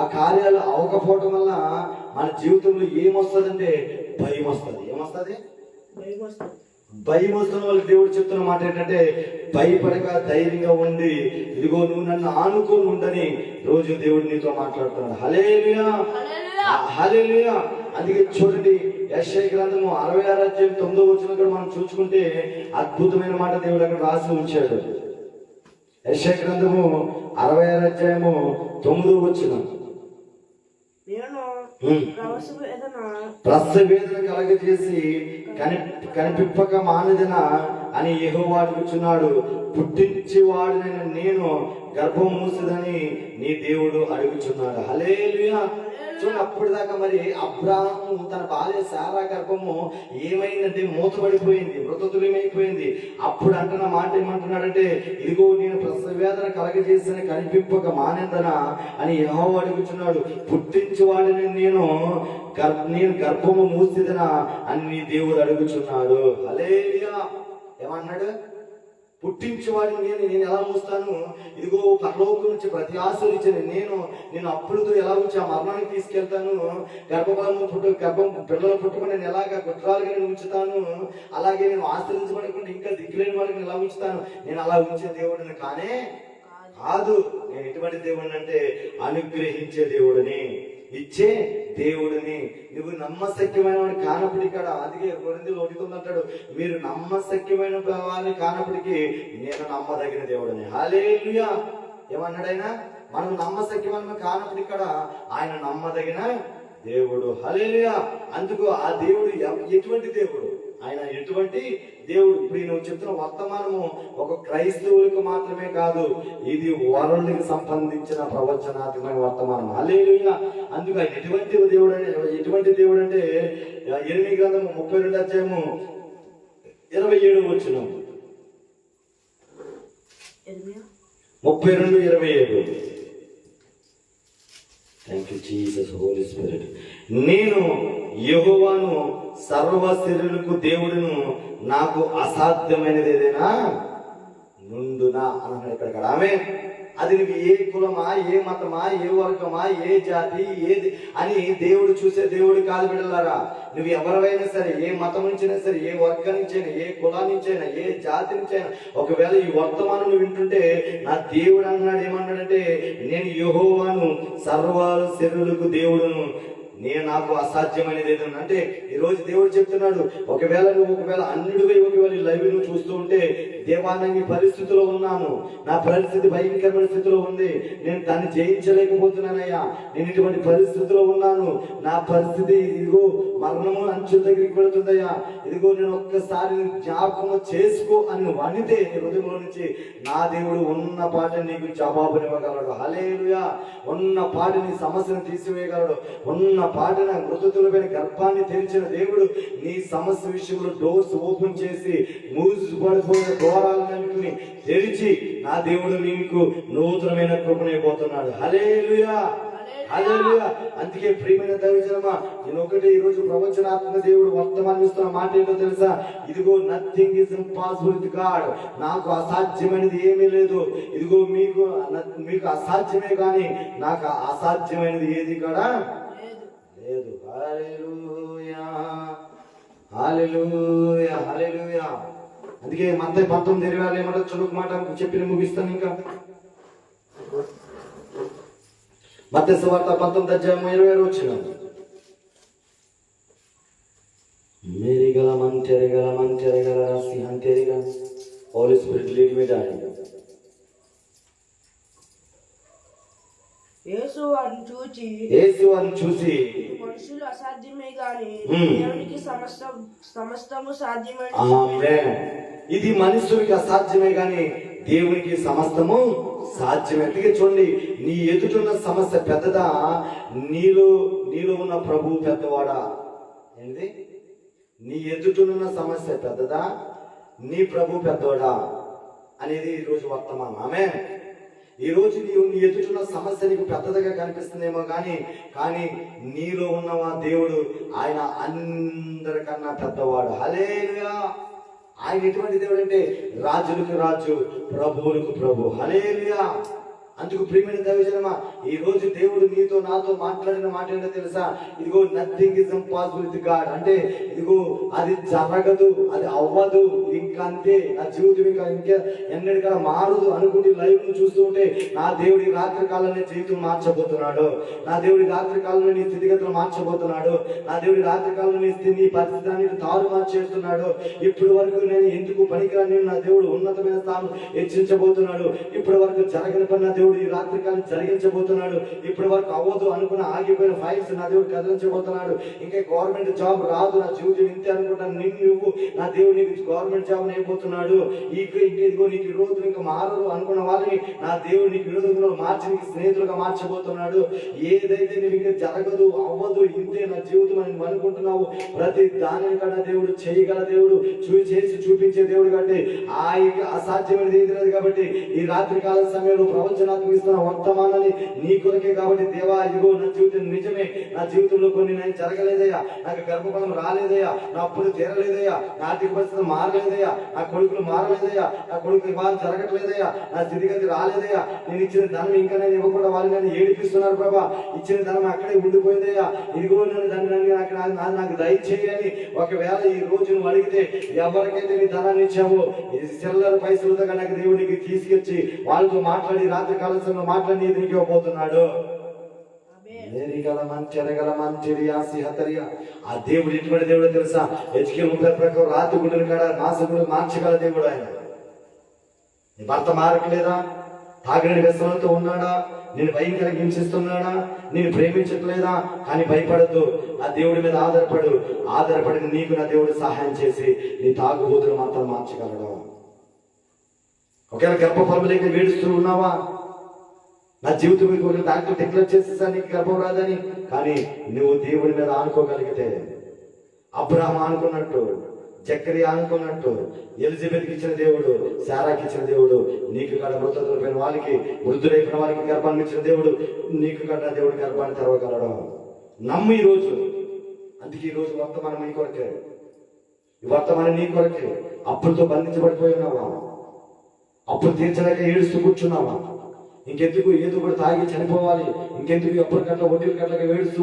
ఆ కార్యాలు అవ్వకపోవటం వల్ల మన జీవితంలో ఏమొస్తుందంటే భయం వస్తుంది. ఏమొస్తుంది? భయం వస్తున్న వాళ్ళకి దేవుడు చెప్తున్న మాట ఏంటంటే భయపడక ధైర్యంగా ఉండి, ఇదిగో నువ్వు నన్ను ఆనుకొని ఉండని రోజు దేవుడు నీతో మాట్లాడుతున్నాడు. హల్లెలూయా, హల్లెలూయా. అందుకే చూడండి, యెషయా గ్రంథము 66:9 మనం చూసుకుంటే అద్భుతమైన మాట దేవుడు అక్కడ రాసి ఉంచాడు. యెషయా గ్రంథము 66:9 ప్రసవేదన కలగజేసి కనిపింపక మానదిన అని యెహోవా అడుగుచున్నాడు. పుట్టించేవాడినైన నేను గర్భం మూసిదని నీ దేవుడు అడుగుచున్నాడు. హల్లెలూయా. చూడండి, అప్పటిదాకా మరి అబ్రాహాము తన భార్య శారా గర్భము ఏమైందంటే మూతపడిపోయింది, మృతతుల్యమైపోయింది. అప్పుడు అంటున్న మాట ఏమంటున్నాడంటే, ఇదిగో నేను ప్రసవేదన కలగజేసిన కనిపింపక మానేదన అని యెహోవా అడుగుచున్నాడు. పుట్టించేవాడిని నేను గర్భము మూసిదనా అని నీ దేవుడు అడుగుచున్నాడు. హల్లెలూయా. ఏమన్నాడు? పుట్టించేవాడిని నేను ఎలా మూస్తాను? ఇదిగో పరలోకం నుంచి ప్రతి ఆశీర్వదించాను నేను అప్పులతో ఎలా ఉంచి ఆ మరణానికి తీసుకెళ్తాను, గర్భం పిల్లలు పుట్టుకుని నేను ఎలాగా గుట్రాలుగా నేను ఉంచుతాను, అలాగే నేను ఆశ్రయించబడకుండా ఇంకా దిక్కులేని వాడిని ఎలా ఉంచుతాను. నేను అలా ఉంచే దేవుడిని కానే కాదు. నేను ఎటువంటి దేవుడిని అంటే అనుగ్రహించే దేవుడిని, ఇచ్చే దేవుడిని. నువ్వు నమ్మశక్యమైన వాడిని కానప్పుడు ఇక్కడ, అందుకే 2:1 అంటాడు, మీరు నమ్మశక్యమైన వారిని కానప్పటికీ నేను నమ్మదగిన దేవుడిని. హల్లెలూయా. ఏమన్నాడు ఆయన? మనం నమ్మశక్యమైన కానప్పుడు ఇక్కడ ఆయన నమ్మదగిన దేవుడు. హల్లెలూయా. అందుకు ఆ దేవుడు ఎటువంటి దేవుడు? ఆయన ఎటువంటి దేవుడు? ఇప్పుడు నువ్వు చెప్తున్న వర్తమానము ఒక క్రైస్తవులకు మాత్రమే కాదు, ఇది వరల్డ్కి సంబంధించిన ప్రవచనాత్మకమైన వర్తమానం. హల్లెలూయా. అందుకు ఆయన ఎటువంటి దేవుడు అంటే యెరెమీయా గ్రంథము 32:27 32:27. Thank you Jesus, holy spirit. నేను యెహోవాను, సర్వశరీరులకు దేవుడును, నాకు అసాధ్యమైనది ఏదైనా నుండునా అన్నాడు ఇక్కడ. ఆమె అది నువ్వు ఏ కులమా, ఏ మతమా, ఏ వర్గమా, ఏ జాతి, ఏది అని దేవుడు చూసే దేవుడు కాదు బిడ్డలారా. నువ్వు ఎవరైనా సరే, ఏ మతం నుంచైనా సరే, ఏ వర్గం నుంచైనా, ఏ కులాల నుంచైనా, ఏ జాతి నుంచైనా, ఒకవేళ ఈ వర్తమానం నువ్వు వింటుంటే నా దేవుడు అన్నాడు. ఏమన్నాడంటే, నేను యెహోవాను, సర్వ శరీరులకు దేవుడును, నాకు అసాధ్యమైనది ఏదన్నా అంటే ఈ రోజు దేవుడు చెప్తున్నాడు. ఒకవేళ అన్నిటిపై ఒకవేళ ఈ లైవ్ నువ్వు చూస్తూ ఉంటే, దేవా నేను ఈ పరిస్థితిలో ఉన్నాను, నా పరిస్థితి భయంకరమైన స్థితిలో ఉంది, నేను దాన్ని జయించలేకపోతున్నానయ్యా, నేను ఇటువంటి పరిస్థితిలో ఉన్నాను, నా పరిస్థితి ఇదిగో మరణము అంచుల దగ్గరికి వెళుతుందయ్యా, ఇదిగో నేను ఒక్కసారి జ్ఞాపకం చేసుకో అని వణితే నీ హృదయంలో నుంచి నా దేవుడు ఉన్న పాట నీకు జవాబునివ్వగలడు. హల్లెలూయా. ఉన్న పాట నీ సమస్యను తీసివేయగలడు. ఉన్న పాటన మృతతులపైన గర్భాన్ని తెరిచిన దేవుడు నీ సమస్య విషయంలో డోర్స్ ఓపెన్ చేసి మూసిపడిపోయిన ద్వారాలన్నింటినీ తెరిచి నా దేవుడు నీకు నూతనమైన కృపనైపోతున్నాడు. హల్లెలూయా, హల్లెలూయా. అందుకే ప్రియమైన దైవజనమా, నేను ఒకటి ఈరోజు ప్రవచనాత్మక దేవుడు వర్తమానం ఇస్తున్న మాట ఏంటో తెలుసా? ఇదిగో nothing is impossible with God. నాకు అసాధ్యమైనది ఏమీ లేదు. ఇదిగో మీకు అసాధ్యమే కానీ నాకు అసాధ్యమైనది ఏది కూడా లేదు. హల్లెలూయా, హల్లెలూయా, హల్లెలూయా. అందుకే మత్తయి 19:20 ఏమంటారు? చదువు మాట చెప్పి ముగిస్తాను. ఇంకా మత్తయి సువార్త 19:20 మేరిగల మంతెరగల రాసి అంతెరగ holy spirit lead me daddy. యేసు వారిని చూచి మనుషులు అసాధ్యమే గాని దేవునికి సమస్తము సాధ్యమని ఆమేన్. ఇది మనుషులకి అసాధ్యమే గాని దేవునికి సమస్తము సాధ్యమే. అందుకే చూడండి, నీ ఎదుటున్న సమస్య పెద్దదా, నీలో ఉన్న ప్రభువు పెద్దవాడా? ఏంటి? నీ ఎదుటున్న సమస్య పెద్దదా, నీ ప్రభు పెద్దవాడా అనేది ఈరోజు వర్తమానం. ఆమేన్. ఈ రోజు నీ ఎదుటిన్న సమస్య నీకు పెద్దదిగా కనిపిస్తుందేమో కానీ నీలో ఉన్నవా దేవుడు, ఆయన అందరికన్నా పెద్దవాడు. హల్లెలూయా. ఆయన ఎటువంటి దేవుడు అంటే రాజులకు రాజు, ప్రభువులకు ప్రభు. హల్లెలూయా. అందుకు ప్రియమైన దైవజనమా, ఈ రోజు దేవుడు నీతో నాతో మాట్లాడిన మాట ఏంటో తెలుసా? ఇదిగో nothing is impossible with God. అంటే ఇదిగో అది జరగదు, అది అవ్వదు, ఇంకా అంతే, నా జీవితం ఇంకా ఎన్నటికైనా మారదు అనుకుంటే లైఫ్ చూస్తూ ఉంటే, నా దేవుడి రాత్రి కాలంలో జీవితం మార్చబోతున్నాడు. నా దేవుడి రాత్రి కాలంలో నీ స్థితిగతులు మార్చబోతున్నాడు. నా దేవుడి రాత్రి కాలంలో నీ పరిస్థితిని తారు మార్చేస్తున్నాడు. ఇప్పటి వరకు నేను ఎందుకు పనికిరాని నా దేవుడు ఉన్నతమైన స్థానం హెచ్చించబోతున్నాడు. ఇప్పటి వరకు జరగని పని నా దేవుడు ఈ రాత్రి కాలం జరిగించబోతున్నాడు. ఇప్పటి వరకు అవ్వదు అనుకున్న ఆగిపోయిన ఫైల్స్ నా దేవుడు కదిలించబోతున్నాడు. ఇంకా గవర్నమెంట్ జాబ్ రాదు, నా జీవితం ఇంతే అనుకుంటాను, నువ్వు నా దేవుడు నీకు గవర్నమెంట్ జాబ్ అయిపోతున్నాడు. ఇదిగో నీకు విరోధులు ఇంకా మారదు అనుకున్న వాళ్ళని నా దేవుడు నీకు విరోధులు మార్చి నీకు స్నేహితులుగా మార్చబోతున్నాడు. ఏదైతే నీకు ఇంకా జరగదు, అవ్వదు, ఇంతే నా జీవితం అని నువ్వు అనుకుంటున్నావు, ప్రతి దానిని కన్నా దేవుడు చేయగల దేవుడు, చేసి చూపించే దేవుడు. కాబట్టి ఆయన అసాధ్యమైనది ఏది లేదు. కాబట్టి ఈ రాత్రి కాల సమయంలో ప్రవచనాత్మకిస్తున్న వర్తమానాన్ని నీ కొరకే. కాబట్టి దేవా, ఇదిగో నా జీవితం నిజమే, నా జీవితంలో కొన్ని నేను జరగలేదయ్యా, నాకు గర్భఫలం రాలేదయ్యా, నా అప్పులు తీరలేదయ్యా, నా ఆర్థిక పరిస్థితి మారలేదయ్యా, నా కొడుకులు మారలేదయ్యా, నా కొడుకు వివాహం జరగట్లేదయ్యా, నా స్థితిగతి రాలేదయ్యా, నేను ఇచ్చిన ధనం ఇంకా నేను ఇవ్వకుండా వాళ్ళు నన్ను ఏడిపిస్తున్నారు ప్రభా, ఇచ్చిన ధనం అక్కడే ఉండిపోయిందయ్యా, ఇదిగో నన్ను దాన్ని నాకు దయచేయని ఒకవేళ ఈ రోజు నువ్వు అడిగితే, ఎవరికైతే నీ ధనాన్ని ఇచ్చావో చిల్లర పైసలతో నాకు దేవుడికి తీసుకొచ్చి వాళ్ళతో మాట్లాడి రాత్రి కాలంలో మాట్లాడి నీకు ఇవ్వబోతున్నాడు. ఆ దేవుడు ఎటువంటి దేవుడు తెలుసా? హెచ్కేల్ 30 ప్రకారం రాత్రి గుడ్డలు కాడ మాసగుడు మార్చగల దేవుడు ఆయన. నీ భర్త మారట్లేదా? తాగిన వ్యసనంతో ఉన్నాడా? నేను భయంకరంగా హింసిస్తున్నాడా? నేను ప్రేమించట్లేదా? కానీ భయపడద్దు, ఆ దేవుడి మీద ఆధారపడి నీకు నా దేవుడు సహాయం చేసి నీ తాగుబోతులు మాత్రం మార్చగలడు. ఒకవేళ గర్భఫలం లేక వేడుస్తూ ఉన్నావా? నా జీవితం మీకు డాక్టర్ డిక్లేర్ చేసేసా నీకు గర్భం రాదని, కానీ నువ్వు దేవుడి మీద ఆనుకోగలిగితే, అబ్రహాం ఆనుకున్నట్టు, జకరియా అనుకున్నట్టు, ఎలిజబెత్కి ఇచ్చిన దేవుడు, శారాకి ఇచ్చిన దేవుడు, నీకు కూడా మృతపోయిన వాళ్ళకి, వృద్ధులైపోయిన వాళ్ళకి గర్భాన్ని ఇచ్చిన దేవుడు, నీకు కూడా దేవుడి గర్భాన్ని తెరవగలడు. నమ్ము ఈ రోజు. అందుకే ఈ రోజు వర్తమానం నీ కొరకే, ఈ వర్తమానం నీ కొరకే. అప్పులతో బంధించబడిపోయి ఉన్నావా? అప్పులు తీర్చలేక ఏడుస్తూ కూర్చున్నావా? ఇంకెందుకు ఏదో కూడా తాగి చనిపోవాలి, ఇంకెందుకు అప్పుల కట్ల వడ్డీల కట్లగా ఏడుస్తూ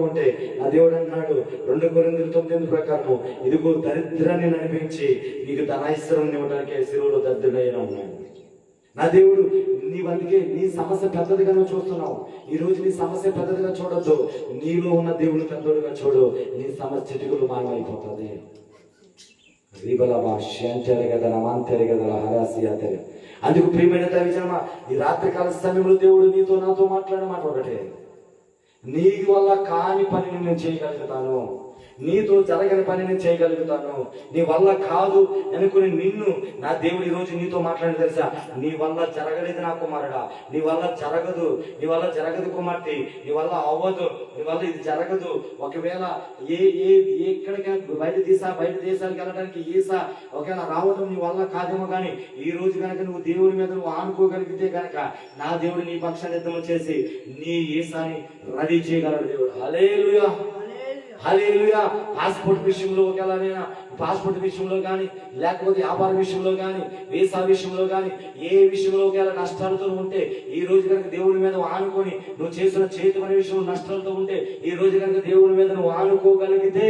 ఉంటే, నా దేవుడు అంటున్నాడు 2 కొరింథీయులు 9 ప్రకారం, ఇదిగో దరిద్రాన్ని నడిపించి నీకు ధనైశ్వర్యం ఇవ్వడానికి శిలువలో దరిద్రుడైన ఉన్నాడు. నా దేవుడు అందుకే నీ సమస్య పెద్దదిగా నువ్వు చూస్తున్నావు. ఈ రోజు నీ సమస్య పెద్దదిగా చూడొద్దు, నీలో ఉన్న దేవుడు పెద్దోడుగా చూడు. నీ సమస్య చిటికలు మాయమైపోతుంది. అందుకు ప్రియమైన దైవజనమా, ఈ రాత్రికాల సమయంలో దేవుడు నీతో నాతో మాట్లాడమాట ఒకటే, నీ వల్ల కాని పనిని నేను చేయగలుగుతాను, నీతో జరగని పని నేను చేయగలుగుతాను. నీ వల్ల కాదు అనుకుని నిన్ను నా దేవుడు ఈరోజు నీతో మాట్లాడి తెలుసా? నీ వల్ల జరగలేదు నా కుమారుడా, నీ వల్ల జరగదు కుమార్తె, నీ వల్ల అవ్వదు, నీ వల్ల ఇది జరగదు. ఒకవేళ ఎక్కడికైనా బయట దేశాలకు వెళ్ళడానికి ఈసా ఒకవేళ రావడం నీ వల్ల కాదేమో, కానీ ఈ రోజు కనుక నువ్వు దేవుడి మీద నువ్వు ఆనుకోగలిగితే కనుక నా దేవుడు నీ పక్షాన్ని యుద్ధం చేసి నీ ఈసాని రెడీ చేయగలడు దేవుడు. హల్లెలూయా, హల్లెలూయా. పాస్పోర్ట్ విషయంలో ఒకవేళ పాస్పోర్ట్ విషయంలో కానీ, లేకపోతే వ్యాపార విషయంలో కానీ, వీసా విషయంలో కానీ, ఏ విషయంలో ఒకవేళ నష్టాలతో ఉంటే, ఈ రోజు కనుక దేవుడి మీద ఆనుకొని నువ్వు చేసిన చేతి పని విషయంలో నష్టాలతో ఉంటే, ఈ రోజు కనుక దేవుడి మీద నువ్వు ఆనుకోగలిగితే,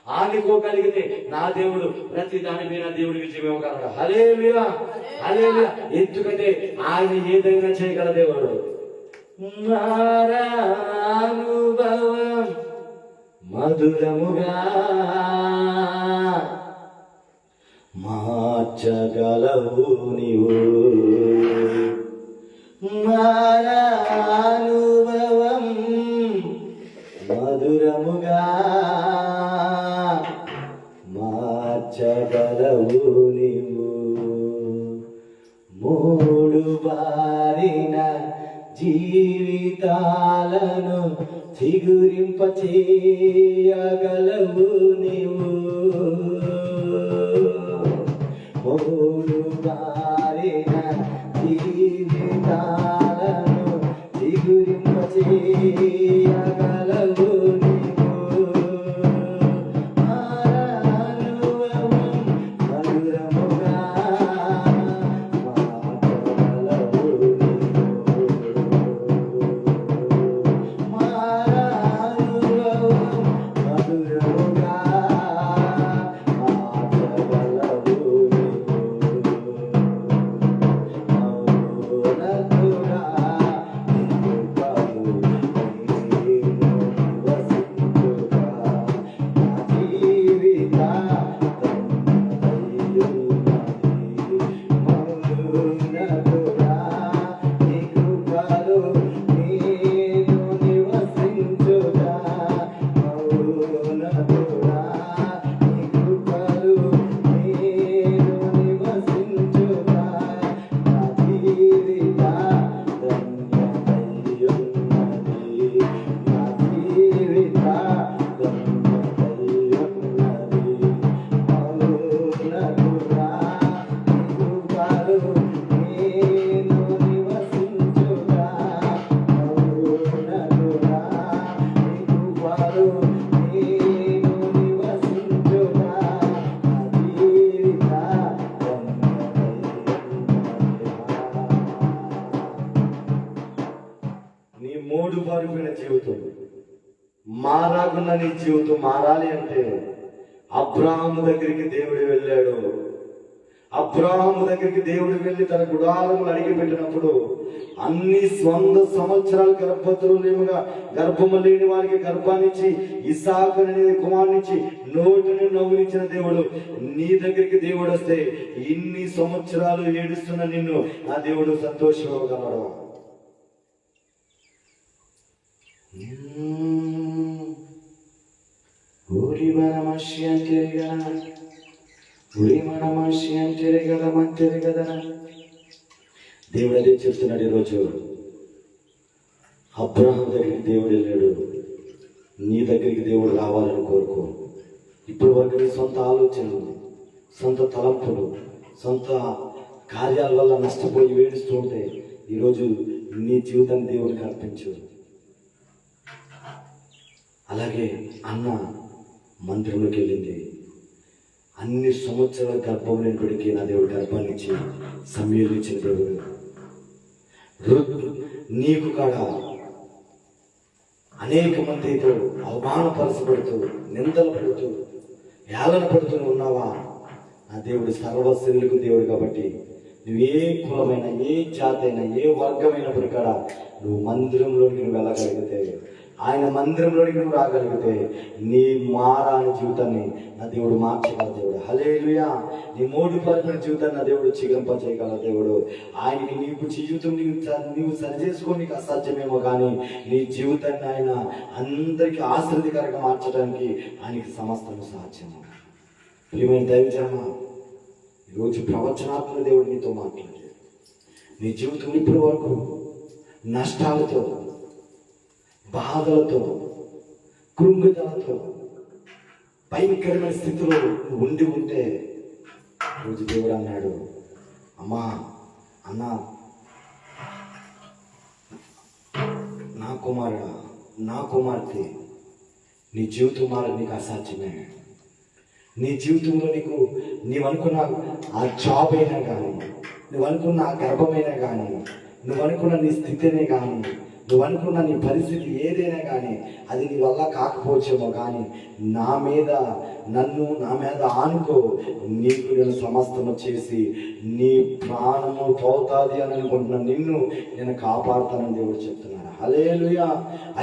ఆనుకోగలిగితే నా దేవుడు ప్రతి దాని మీద దేవుడి విజయం ఇవ్వగలడు. హల్లెలూయా, హల్లెలూయా. ఎందుకంటే ఆయన ఏదైనా చేయగల దేవుడు. అనుభవం మధురముగా మార్చగలవు నీవు. మారానుభవం మధురముగా మార్చగలవు నీవు. మూడు బారిన జీవితాలను చిగురింపచేయగలవు నీవు. మూడు బారిన జీవితాలను చిగురింపచేయగలవు నీవు. మారానుభవం మధురముగా మార్చగలవు నీవు. మారానుభవం మధురముగా మార్చగలవు నీ మూడు బారిపోయిన జీవితం మారాకున్న నీ జీవితం మారాలి అంటే అబ్రాహాము దగ్గరికి దేవుడు వెళ్ళాడు. అబ్రాహాము దగ్గరికి దేవుడు వెళ్ళి తన గుడారములు అడిగి పెట్టినప్పుడు అన్ని 100 సంవత్సరాలు గర్భవతులుగా గర్భము లేని వారికి గర్భాన్నిచ్చి ఇస్సాకు అనే కుమారునిచ్చి నోటిని నవ్వునిచ్చిన దేవుడు నీ దగ్గరికి దేవుడు వస్తే ఇన్ని సంవత్సరాలు ఏడుస్తున్న నిన్ను ఆ దేవుడు సంతోషివ్వగలడు. దేవుడు అదే చెప్తున్నాడు ఈరోజు. అబ్రాహాం దగ్గరికి దేవుడు వెళ్ళాడు, నీ దగ్గరికి దేవుడు రావాలని కోరుకో. ఇప్పుడు వరకు నీ సొంత ఆలోచనలు, సొంత తలంపులు, సొంత కార్యాల వల్ల నష్టపోయి వేడుస్తూ ఉంటే ఈరోజు నీ జీవితాన్ని దేవుడికి అర్పించు. అలాగే అన్న మందిరంలోకి వెళ్ళింది. అన్ని సంవత్సరాల గర్భం లేనివాడికి నా దేవుడు గర్భాన్ని ఇచ్చి సమయాలు ఇచ్చిన దేవుడు. నీకు కాడ అనేక మందితో అవమానపరచబడుతూ నిందలు పడుతూ ఏళన పడుతూ ఉన్నావా? నా దేవుడు సర్వశరీరులకు దేవుడు కాబట్టి నువ్వు ఏ కులమైన, ఏ జాతి అయినా, ఏ వర్గమైనప్పుడు కాడ నువ్వు మందిరంలోకి నువ్వు వెళ్ళగలిగితే, ఆయన మందిరంలోనికి నువ్వు రాగలిగితే నీ మారాని జీవితాన్ని నా దేవుడు మార్చగల దేవుడు. హల్లెలూయా. నీ మూడు పరిమిణ జీవితాన్ని నా దేవుడు చిగంప చేయగల దేవుడు. ఆయనకి నీకు జీవితం నీవు సరి చేసుకోనికి అసాధ్యమేమో కానీ నీ జీవితాన్ని ఆయన అందరికీ ఆశ్రదికరంగా మార్చడానికి ఆయనకి సమస్తము సాధ్యము. ప్రియమైన దైవజనమా, ఈరోజు ప్రవచనాత్మక దేవుడు నీతో మాట్లాడాడు. నీ జీవితం ఇప్పటి వరకు నష్టాలతో, బాధలతో, కృంగుదలతో, భయంకరమైన స్థితిలో ఉండి ఉంటే రోజు దేవుడు అన్నాడు, అమ్మా, అన్న, నా కుమారుడా, నా కుమార్తె, నీ జీవితం మార నీకు అసాధ్యమే. నీ జీవితంలో నీవు అనుకున్న ఆ జాబ్ అయినా కానీ, నువ్వు అనుకున్న ఆ గర్భమైనా కానీ, నువ్వు అనుకున్న నీ స్థితినే కానీ, నువ్వు అనుకున్న నీ పరిస్థితి ఏదైనా కానీ అది నీ వల్ల కాకపోవచ్చేమో కానీ నా మీద ఆనుకో, నీకు నేను సమస్తము చేసి నీ ప్రాణము పోతాది అని అనుకుంటున్నా నిన్ను నేను కాపాడుతానని దేవుడు చెప్తున్నాడు. హల్లెలూయా.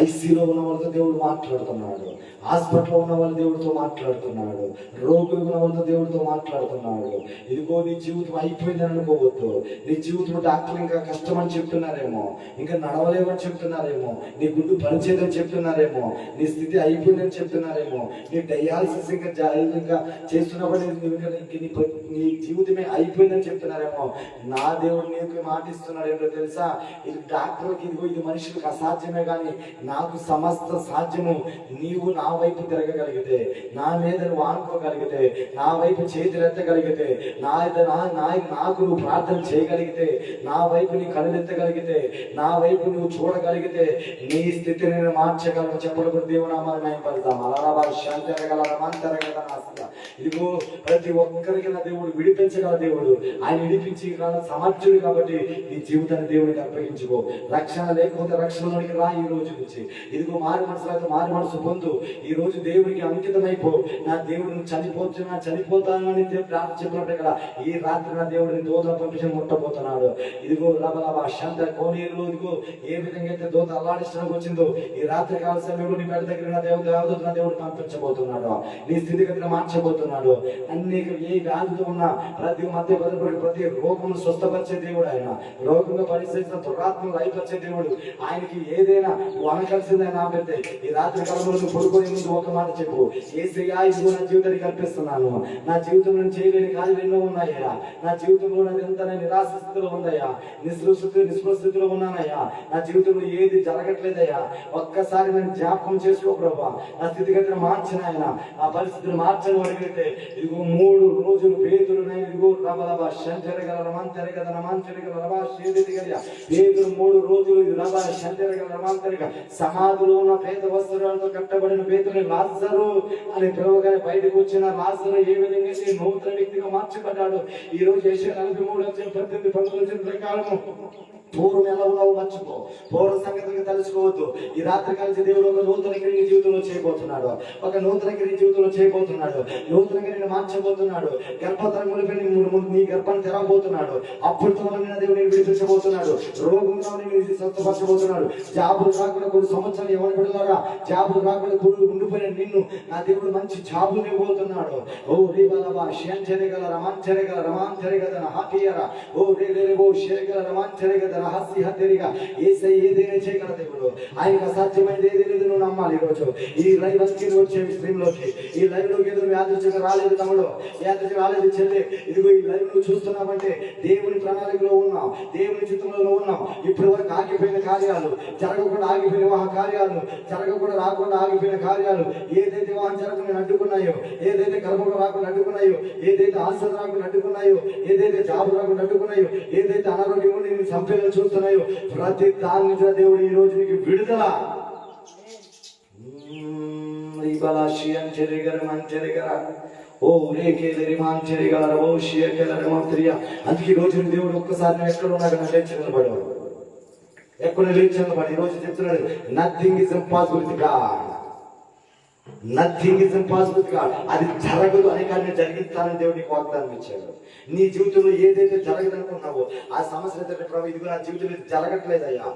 ఐసీలో ఉన్న వాళ్ళతో దేవుడు మాట్లాడుతున్నాడు. హాస్పిటల్లో ఉన్న వాళ్ళ దేవుడితో మాట్లాడుతున్నాడు, రోగులు ఉన్న వాళ్ళతో దేవుడితో మాట్లాడుతున్నాడు. ఇదిగో నీ జీవితం అయిపోయిందని అనుకోవద్దు. నీ జీవితం డాక్టర్లు ఇంకా కష్టం అని చెప్తున్నారేమో, ఇంకా నడవలేమని చెప్తున్నారేమో, నీ గుడ్డు పనిచేయదని చెప్తున్నారేమో, నీ స్థితి అయిపోయిందని చెప్తున్నారేమో, నీ డయాలసిస్ ఇంకా చేస్తున్నప్పుడు నీ జీవితమే అయిపోయిందని చెప్తున్నారేమో. నా దేవుడు నీకు మాటిస్తున్నాడు ఏంటో తెలుసా? ఇది డాక్టర్కి ఇదిగో ఇది మనుషులకు అసాధ్యమే, కానీ నాకు సమస్త సాధ్యము. నీవు నా వైపు తిరగగలిగితే, నా మీద నువ్వు ఆనుకోగలిగితే, నా వైపు చేతులు ఎత్తగలిగితే, నాకు నువ్వు ప్రార్థన చేయగలిగితే, నా వైపు నీ కనులెత్తగలిగితే, నా వైపు నువ్వు చూడగలిగితే నీ స్థితిని నేను మార్చగలను. చెప్పడం దేవునామాన్ని మేము పడతాం. అలా శాంతి ఇదిగో ప్రతి ఒక్కరికి నా దేవుడు విడిపించగల దేవుడు. ఆయన విడిపించి సమర్థుడు కాబట్టి నీ జీవితాన్ని దేవునికి అప్పగించుకో. రక్షణ లేకపోతే రక్షణలోనికి రా ఈ రోజు నుంచి. ఇదిగో మారి మనసు పొందు. ఈ రోజు దేవుడికి అంకితమైపో. నా దేవుడిని చనిపోతాను అని ప్రార్థన చెప్పినప్పుడు ఇక్కడ ఈ రాత్రి నా దేవుడిని దూతను పంపించి ముట్టబోతున్నాడు. ఇదిగో లబలబా శాంత కోనేరులో ఇదిగో ఏ విధంగా అయితే దూత అల్లాడించడానికి వచ్చిందో, ఈ రాత్రి కాల సమయంలో నీ పెద్ద దగ్గర నా దేవుడు పంపించబోతున్నాడు. నీ స్థితిగతిని మార్చబోతున్నాడు. అనేక ఏ వ్యాధితో ఉన్న ప్రతి రోగమును స్వస్థపరిచే దేవుడు ఆయన. రోగంగా పరిస్థితున్న దురాత్మలు అయిపరిచే దేవుడు. ఆయనకి ఏదైనా వనకలిసిందని నా పెద్ద ఈ రాత్రి కాలంలో పడుకొని ముందు ఒక మాట చెప్పు. ఏసయ్యా ఇదిగో నా జీవితాన్ని కల్పిస్తున్నాను. నా జీవితంలో చేయలేని కార్యాలు ఎన్నో ఉన్నాయా. నా జీవితంలో నాకు ఎంత నిరాశ స్థితిలో ఉందయ్యా, నిస్పృహ స్థితిలో ఉన్నానయ్యా. నా జీవితంలో ఏది జరగట్లేదయ్యా. ఒక్కసారి నేను జ్ఞాపకం చేసుకో ప్రభా. నా స్థితిగతిని మార్చిన ఆయన, ఆ పరిస్థితిని మార్చని అడిగితే ఇదిగో 3 రోజులు పేతురు ఇదిగో రబలబా శంచరగల రమాంతరిగల రమాంతరిగల రబా షేదిగల పేతురు 3 రోజులు ఇది రబా శంచరగల రమాంతరిగ సమాధిలో ఉన్న పేద వస్త్రాలతో కట్టబడిన పేతురుని లాజరు అని పిలవగానే బయటకు వచ్చిన లాజరు ఏ విధంగా నూతన వ్యక్తిగా మార్చబడ్డాడు. ఈ రోజు యెషయా 43:18-19 ప్రకారము పూర్వం ఎలా ఉన్నావు మర్చిపో. పూర్వ సంగతిగా తెలుసుకోవద్దు. ఈ రాత్రి కలిసి దేవుడు ఒక నూతన క్రియ జీవితంలో చేయబోతున్నాడు. ఒక నూతన క్రియ జీవితంలో చేయబోతున్నాడు. నూతనంగా నేను మార్చబోతున్నాడు. గర్భతరములపై నీ గర్భాన్ని తెరవబోతున్నాడు. అప్పుడుతో దేవుడు నేను విడిపించబోతున్నాడు. రోగంలో నేను స్వస్థపరచబోతున్నాడు. జాబులు రాకుండా కొన్ని సంవత్సరాలు ఎవరు పెడతారా? జాబులు రాకుండా పురుగు ఉండిపోయిన నిన్ను నా దేవుడు మంచి జాబులు ఇవ్వబోతున్నాడు. ఓ రేబలబా శంచరగల రమాంచరగల రమాంచరగల హాకియరా ఓ రేలేబో శరగల రమాంచరగల రహస్య హత్యరిగా యేసయ్య ఏదైనా చేయగల దేవుడు. ఆయనకు అసాధ్యమైనది ఏది లేదు. నువ్వు నమ్మాలి. ఈరోజు ఈ లైవ్ వచ్చే స్ట్రీమ్లోకి ఈ లైవ్ లోకి ఏదో యాదృచ్ఛిగా రాలేదు తమ్ముడు, యాదృచ్ఛిగా రాలేదు చెల్లి. ఇదిగో ఈ లైవ్ నువ్వు చూస్తున్నావంటే దేవుని ప్రణాళికలో ఉన్నాం, దేవుని చిత్రంలో ఉన్నాం. ఇప్పటి వరకు ఆగిపోయిన కార్యాలు, జరగకుండా ఆగిపోయిన వివాహ కార్యాలు, జరగకుండా రాకుండా ఆగిపోయిన కార్యాలు, ఏదైతే వివాహం జరగకుండా అడ్డుకున్నాయో, ఏదైతే గర్భంలో రాకుండా అడ్డుకున్నాయో, ఏదైతే ఆశలు రాకుండా అడ్డుకున్నాయో, ఏదైతే జాబులు రాకుండా అడ్డుకున్నాయో, ఏదైతే అనారోగ్యం నేను సంపేలు చూస్తున్నాయో, ప్రతి దాని నుంచి దేవుడు ఈ రోజు నీకు విడుదల. అందుకే ఈ రోజు దేవుడు ఒక్కసారి నువ్వు ఎక్కడ ఉన్నాక లేచి నిలబడేవాడు. ఎక్కడ లేచి నిలబడి ఈ రోజు చెప్తున్నాడు, nothing is impossible with God. Nothing is impossible with God. అది జరగదు అని కానీ జరిగిస్తానని దేవుడు నీకు వాగ్దానం ఇచ్చాడు. నీ జీవితంలో ఏదైతే జరగదనుకున్నావో ఆ సమస్య ప్రభు ఇదిగో నా జీవితంలో జరగట్లేదయ్యా,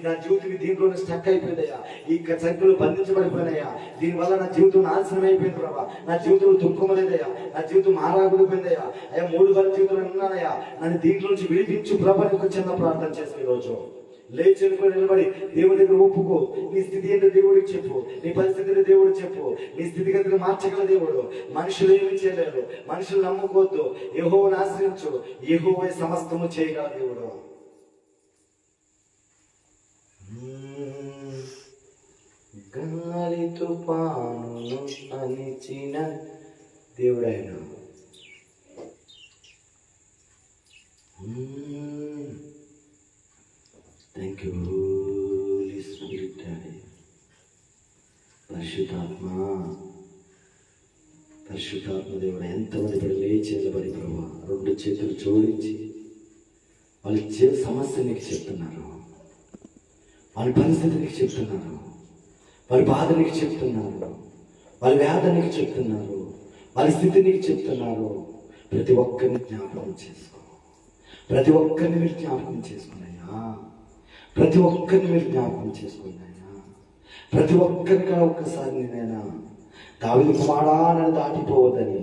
నా జీవితం దీంట్లోనే స్టక్ అయిపోయిందయ్యా, ఈ సంఖ్యలో బంధించబడిపోయినాయా, దీనివల్ల నా జీవితం నాశనం అయిపోయింది ప్రభా, నా జీవితంలో దుఃఖం లేదయ్యా, నా జీవితం మారాగుడిపోయిందయ్యా, అయ్యా 3 వారి జీవితంలో ఉన్నానయ్యా, నన్ను దీంట్లో నుంచి విడిపించు ప్రభా. నీకు చిన్న ప్రార్థన చేసి ఈరోజు లేచి నిలబడి దేవుడి దగ్గర ఒప్పుకో. నీ స్థితి ఏంటో దేవుడికి చెప్పు, నీ పరిస్థితిని దేవుడు చెప్పు. నీ స్థితిగతిని మార్చగల దేవుడు. మనుషులు ఏమి చేయలేరు, మనుషులు నమ్ముకోవద్దు. యెహోవాను ఆశ్రయించు, యెహోవా సమస్తము చేయగల దేవుడు. గాలి తుఫాను అణిచిన దేవుడు ఆయన. Thank you Holy Spirit daddy. పరిశుద్ధాత్మ దేవుడు ఎంతమంది ఇక్కడ లేచి నిలబడి ప్రభా 2 చేతులు జోడించి వాళ్ళ సమస్య నీకు చెప్తున్నారు, వాళ్ళ పరిస్థితి నీకు చెప్తున్నారు, వాళ్ళ బాధ నీకు చెప్తున్నారు, వాళ్ళ వ్యాధి నీకు చెప్తున్నారు, వాళ్ళ స్థితి నీకు చెప్తున్నారు. ప్రతి ఒక్కరిని జ్ఞాపకం చేసుకో. ప్రతి ఒక్కరిని మీరు జ్ఞాపకం చేసుకున్నాయా. ప్రతి ఒక్కరిని మీరు జ్ఞాపకం చేసుకున్నాయా. ప్రతి ఒక్కరిగా ఒక్కసారి నేనైనా దావీదు కుమారా నన్ను దాటిపోవద్దని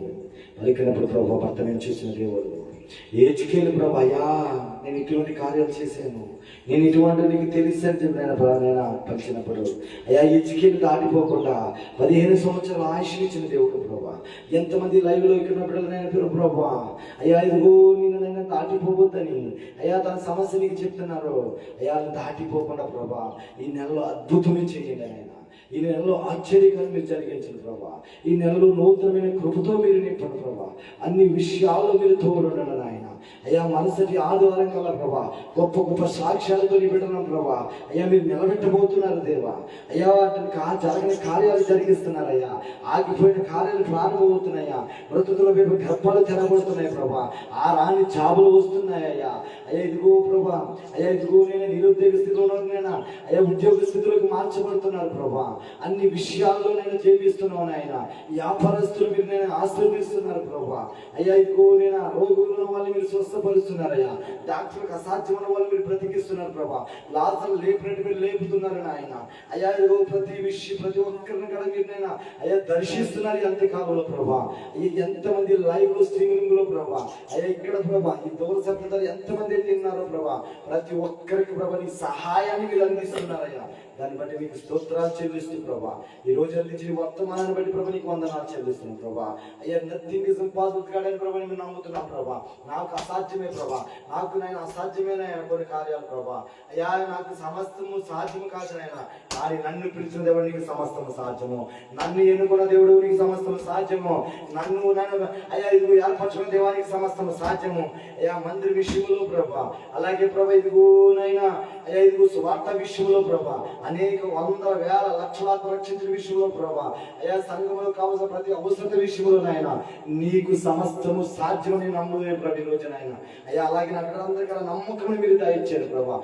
పలికినప్పుడు ప్రభు భర్త నేను చూసిన దేవుడు ఏజ్కేలు ప్రభు, అయ్యా నేను ఇటువంటి కార్యాలు చేశాను, నేను ఇటువంటి నీకు తెలుసు అని చెప్పి నేను పంచినప్పుడు అయ్యా ఏజ్కేలు దాటిపోకుండా 15 సంవత్సరాల ఆయుష్ని ఇచ్చిన దేవుడు ప్రభా. ఎంతమంది లైవ్లో ఇక్కడ బిడ్డలు నేను పేరు ప్రభా, అయ్యా ఇదిగో నేను దాటిపోవద్దని అయ్యా తన సమస్య నీకు చెప్తున్నారు. అయ్యా దాటిపోకుండా ప్రభా ఈ నెలలో అద్భుతమే చేయండి ఆయన. ఈ నెలలో ఆశ్చర్యకరం మీరు జరిగించండి ప్రభా. ఈ నెలలో నూతనమైన కృపతో మీరు నింపండి ప్రభా. అన్ని విషయాల్లో మీరు తోడుండండి నాయన. అయ్యా మనసటి ఆదివారం కల్లా ప్రభా గొప్ప గొప్ప సాక్ష్యాలతో నిబెట్టడం ప్రభా. అయ్యా మీరు నిలబెట్టబోతున్నారు దేవా. అయ్యా వాటిని జరగని కార్యాలు జరిగిస్తున్నారయ్యా. ఆగిపోయిన కార్యాలు ప్రారంభమవుతున్నాయా. మృతుల వైపు గర్భాలు తెరబడుతున్నాయి ప్రభా. ఆ రాని జాబులు వస్తున్నాయ్యా. అయ్యా ఇదిగో ప్రభా, అయ్యా ఇదిగో నేను నిరుద్యోగ స్థితిలో నేను అయ్యా ఉద్యోగ స్థితిలోకి మార్చబడుతున్నారు ప్రభా. అన్ని విషయాల్లో నేను చేపిస్తున్నాను ఆయన. వ్యాపారస్తులు మీరు నేను ఆశీర్వదిస్తున్నారు ప్రభా. అయ్యా ఇదిగో నేను రోగులు వాళ్ళు మీరు స్వస్థపరుస్తున్నారయ్యా. డాక్టర్లకు అసాధ్యమైన వాళ్ళు మీరు బ్రతికిస్తున్నారు ప్రభా. లాజరు లేపినట్టు మీరు లేపుతున్నారు నాయన. అయ్యా ఇదిగో ప్రతి ఒక్కరిని కూడా మీరు నేను అయ్యా దర్శిస్తున్నారు అంత్యకాలంలో ప్రభా. ఎంతమంది లైవ్ స్ట్రీమింగ్ లో ప్రభా, అయ్యా ఇక్కడ ప్రభా ఈ దూర సభ్యులు ఎంతమంది తిన్నారో ప్రభా, ప్రతి ఒక్కరికి ప్రభా నీ సహాయాన్ని మీరు అందిస్తున్నారయ్యా. దాన్ని బట్టి మీకు స్తోత్రాలు చెల్లిస్తూ ప్రభా. ఈ రోజు అందించిన వర్తమానాన్ని బట్టి ప్రభా నీకు వందనాలు చెల్లిస్తున్నాం ప్రభా. అయ్యా నథింగ్ ఇస్ ఇంపాసిబుల్ కాడని ప్రభా మేము నమ్ముతున్నాం ప్రభా. నాకు అసాధ్యమే ప్రభా, నాకు నేను అసాధ్యమైన కొన్ని కార్యాలు ప్రభా. అయ్యా నాకు సమస్తము సాధ్యము కాదు నాయన. కానీ నన్ను పిలిచిన దేవుడు నీకు సమస్తము సాధ్యము, నన్ను ఎన్నుకున్న దేవుడు నీకు సమస్తము సాధ్యము, నన్ను అయ్యా ఇదిగో ఏర్పరచుకున్న దేవానికి సమస్తము సాధ్యము. అయ్యా మందిర విషయంలో ప్రభా, అలాగే ప్రభా ఇదిగోనైనా అయ్యా ఇదిగో స్వార్థ విషయంలో ప్రభా, అనేక 100 వేల లక్షలాది రక్షించిన విషయంలో ప్రభా, అయ్యా సంఘంలో కావాల్సిన ప్రతి అవసరత విషయంలో నాయన నీకు సమస్తము సాధ్యమని నమ్ముదే ప్రభు ఈ రోజు నాయన. అయ్యా అలాగే అందరికీ నమ్మకం మీరు దయచేయాలి ప్రభా.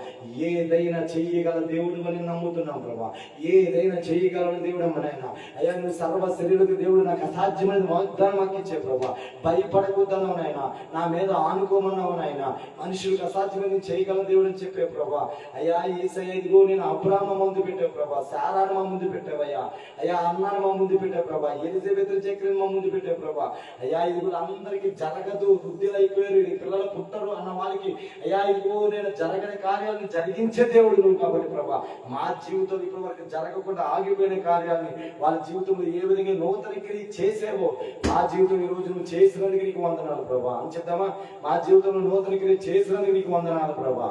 ఏదైనా చెయ్యగల దేవుడు అని నమ్ముతున్నాం ప్రభా. ఏదైనా చెయ్యగలని దేవుడు అమ్మ నాయన. అయ్యా నువ్వు సర్వ శరీరకు దేవుడు నాకు అసాధ్యమైన వాగ్దానం మాకు ఇచ్చే ప్రభా. భయపడకూడదన్నావు నాయన, నా మీద ఆనుకోమన్నావు నాయన. మనుషులకు అసాధ్యమైన చేయగల దేవుడు అని చెప్పే ప్రభా. అయ్యా యేసయ్య ఇదిగో నేను అబ్రాహాము ముందు పెట్టావు ప్రభా, శారాను మా ముందు పెట్టావయ్యా. అయ్యా అన్నాను మా ముందు పెట్టావు ప్రభా, ఎలిజబెత్ చక్రని మా ముందు పెట్టావు ప్రభా. అయ్యా ఇదిగో అందరికి జరగదు, వృద్ధులు అయిపోయారు, పిల్లలు పుట్టరు అన్న వాళ్ళకి అయ్యా ఇదిగో నేను జరగని కార్యాలను జరిగించే దేవుడు నువ్వు కాబట్టి ప్రభా. మా జీవితంలో ఇప్పటి వరకు జరగకుండా ఆగిపోయిన కార్యాలని వాళ్ళ జీవితంలో ఏ విధంగా నూతన క్రియ చేసేవో మా జీవితం ఈ రోజు నువ్వు చేసినందుకు నీకు వందనాలు ప్రభా అని చెప్తామా. మా జీవితంలో నూతన క్రియ చేసినందుకు నీకు వందనాలు ప్రభా.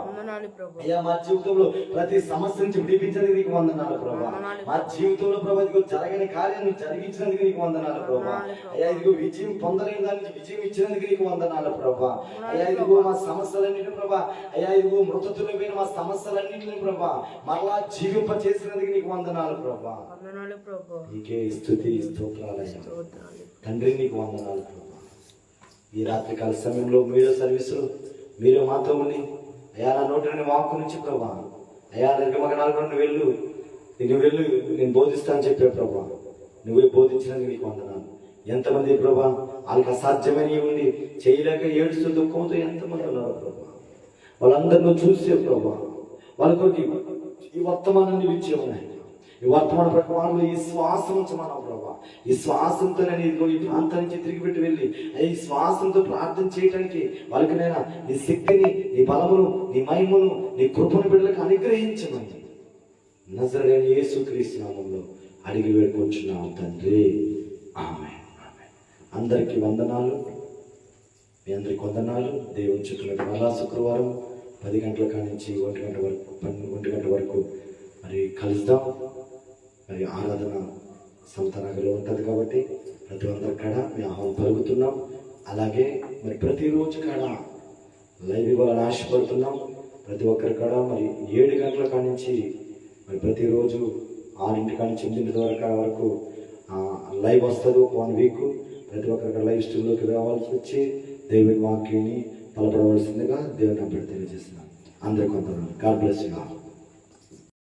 అయ్యా మా జీవితంలో ప్రతి సమస్య నుంచి విడిపించినందుకు నీకు వందనాలు ప్రభా. మా జీవితంలో ప్రభా ఇదిగో జరగని కార్యాన్ని జరిగించినందుకు నీకు వందనాలు ప్రభా. అయ్యా ఇదిగో విజయం పొందలేని దానికి విజయం ఇచ్చినందుకు నీకు వందనాలు ప్రభా. అయ్యా ఇదిగో మా సమస్యలన్నింటినీ ప్రభా, అయ్యా ఇదిగో మృతతులు పోయిన మా సమస్యలన్నింటినీ ప్రభా మరలా జీవింప చేసినందుకు నీకు వందనాలు ప్రభా. నీకే స్తుతి స్తోత్రాలయ్యా తండ్రి, నీకు వందనాలు ప్రభా. ఈ రాత్రికాల సమయంలో మీడియా సర్వీసులు మీరు మాతో ఉండి అయ్యా నా నోటి వాక్కు నుంచి ప్రభా అయ్యా నిర్గమగణాలు నువ్వు వెళ్ళు నేను బోధిస్తానని చెప్పే ప్రభా. నువ్వే బోధించినందుకు నీకు వందనాలు. ఎంతమంది ప్రభా వాళ్ళకి అసాధ్యమని ఉండి చేయలేక ఏడుస్తూ దుఃఖంతో ఎంతమంది ఉన్నారు ప్రభా. వాళ్ళందరినీ చూసే ప్రభా వాళ్ళ కొరికి ఈ వర్తమానాన్ని ఇచ్చేవన్నాయి. ఈ వర్తమాన ప్రకారంలో ఈ శ్వాసం ఉంచమన్నావు ప్రభా. ఈ శ్వాసంతో నేను ఈ ప్రాంతం నుంచి తిరిగి పెట్టి వెళ్ళి ఈ శ్వాసంతో ప్రార్థన చేయడానికి వాళ్ళకి నేను నీ శక్తిని, నీ బలమును, నీ మహిమను, నీ కృపను బిడ్డలకు అనుగ్రహించమని నజరేయుడైన యేసుక్రీస్తు నామములో అడిగి వేడుకొంచున్నాం తండ్రి, ఆమేన్. అందరికీ వందనాలు. మీ అందరికి వందనాలు. దేవుని చుట్టూ మరలా శుక్రవారం 10 గంటల కానించి 1 గంట వరకు మరి కలుద్దాం. మరి ఆరాధన సంతానగలో ఉంటుంది కాబట్టి ప్రతి ఒక్కరి కాడ మేము ఆహ్వానం పలుకుతున్నాం. అలాగే మరి ప్రతిరోజు కాడ లైవ్ ఇవ్వాలని ఆశపడుతున్నాం. ప్రతి ఒక్కరి కాడ మరి 7 గంటల కానించి మరి ప్రతిరోజు 6 కానించి 8 వరకు లైవ్ వస్తుంది. 1 వీక్ ప్రతి ఒక్కరికి లైవ్ స్ట్రీమ్లోకి రావాల్సి వచ్చి దేవుని వాక్యాన్ని బలపడవలసిందిగా దేవుని అభ్యర్థి తెలియజేస్తున్నాను. అందరికీ వందనాలు. God bless you all.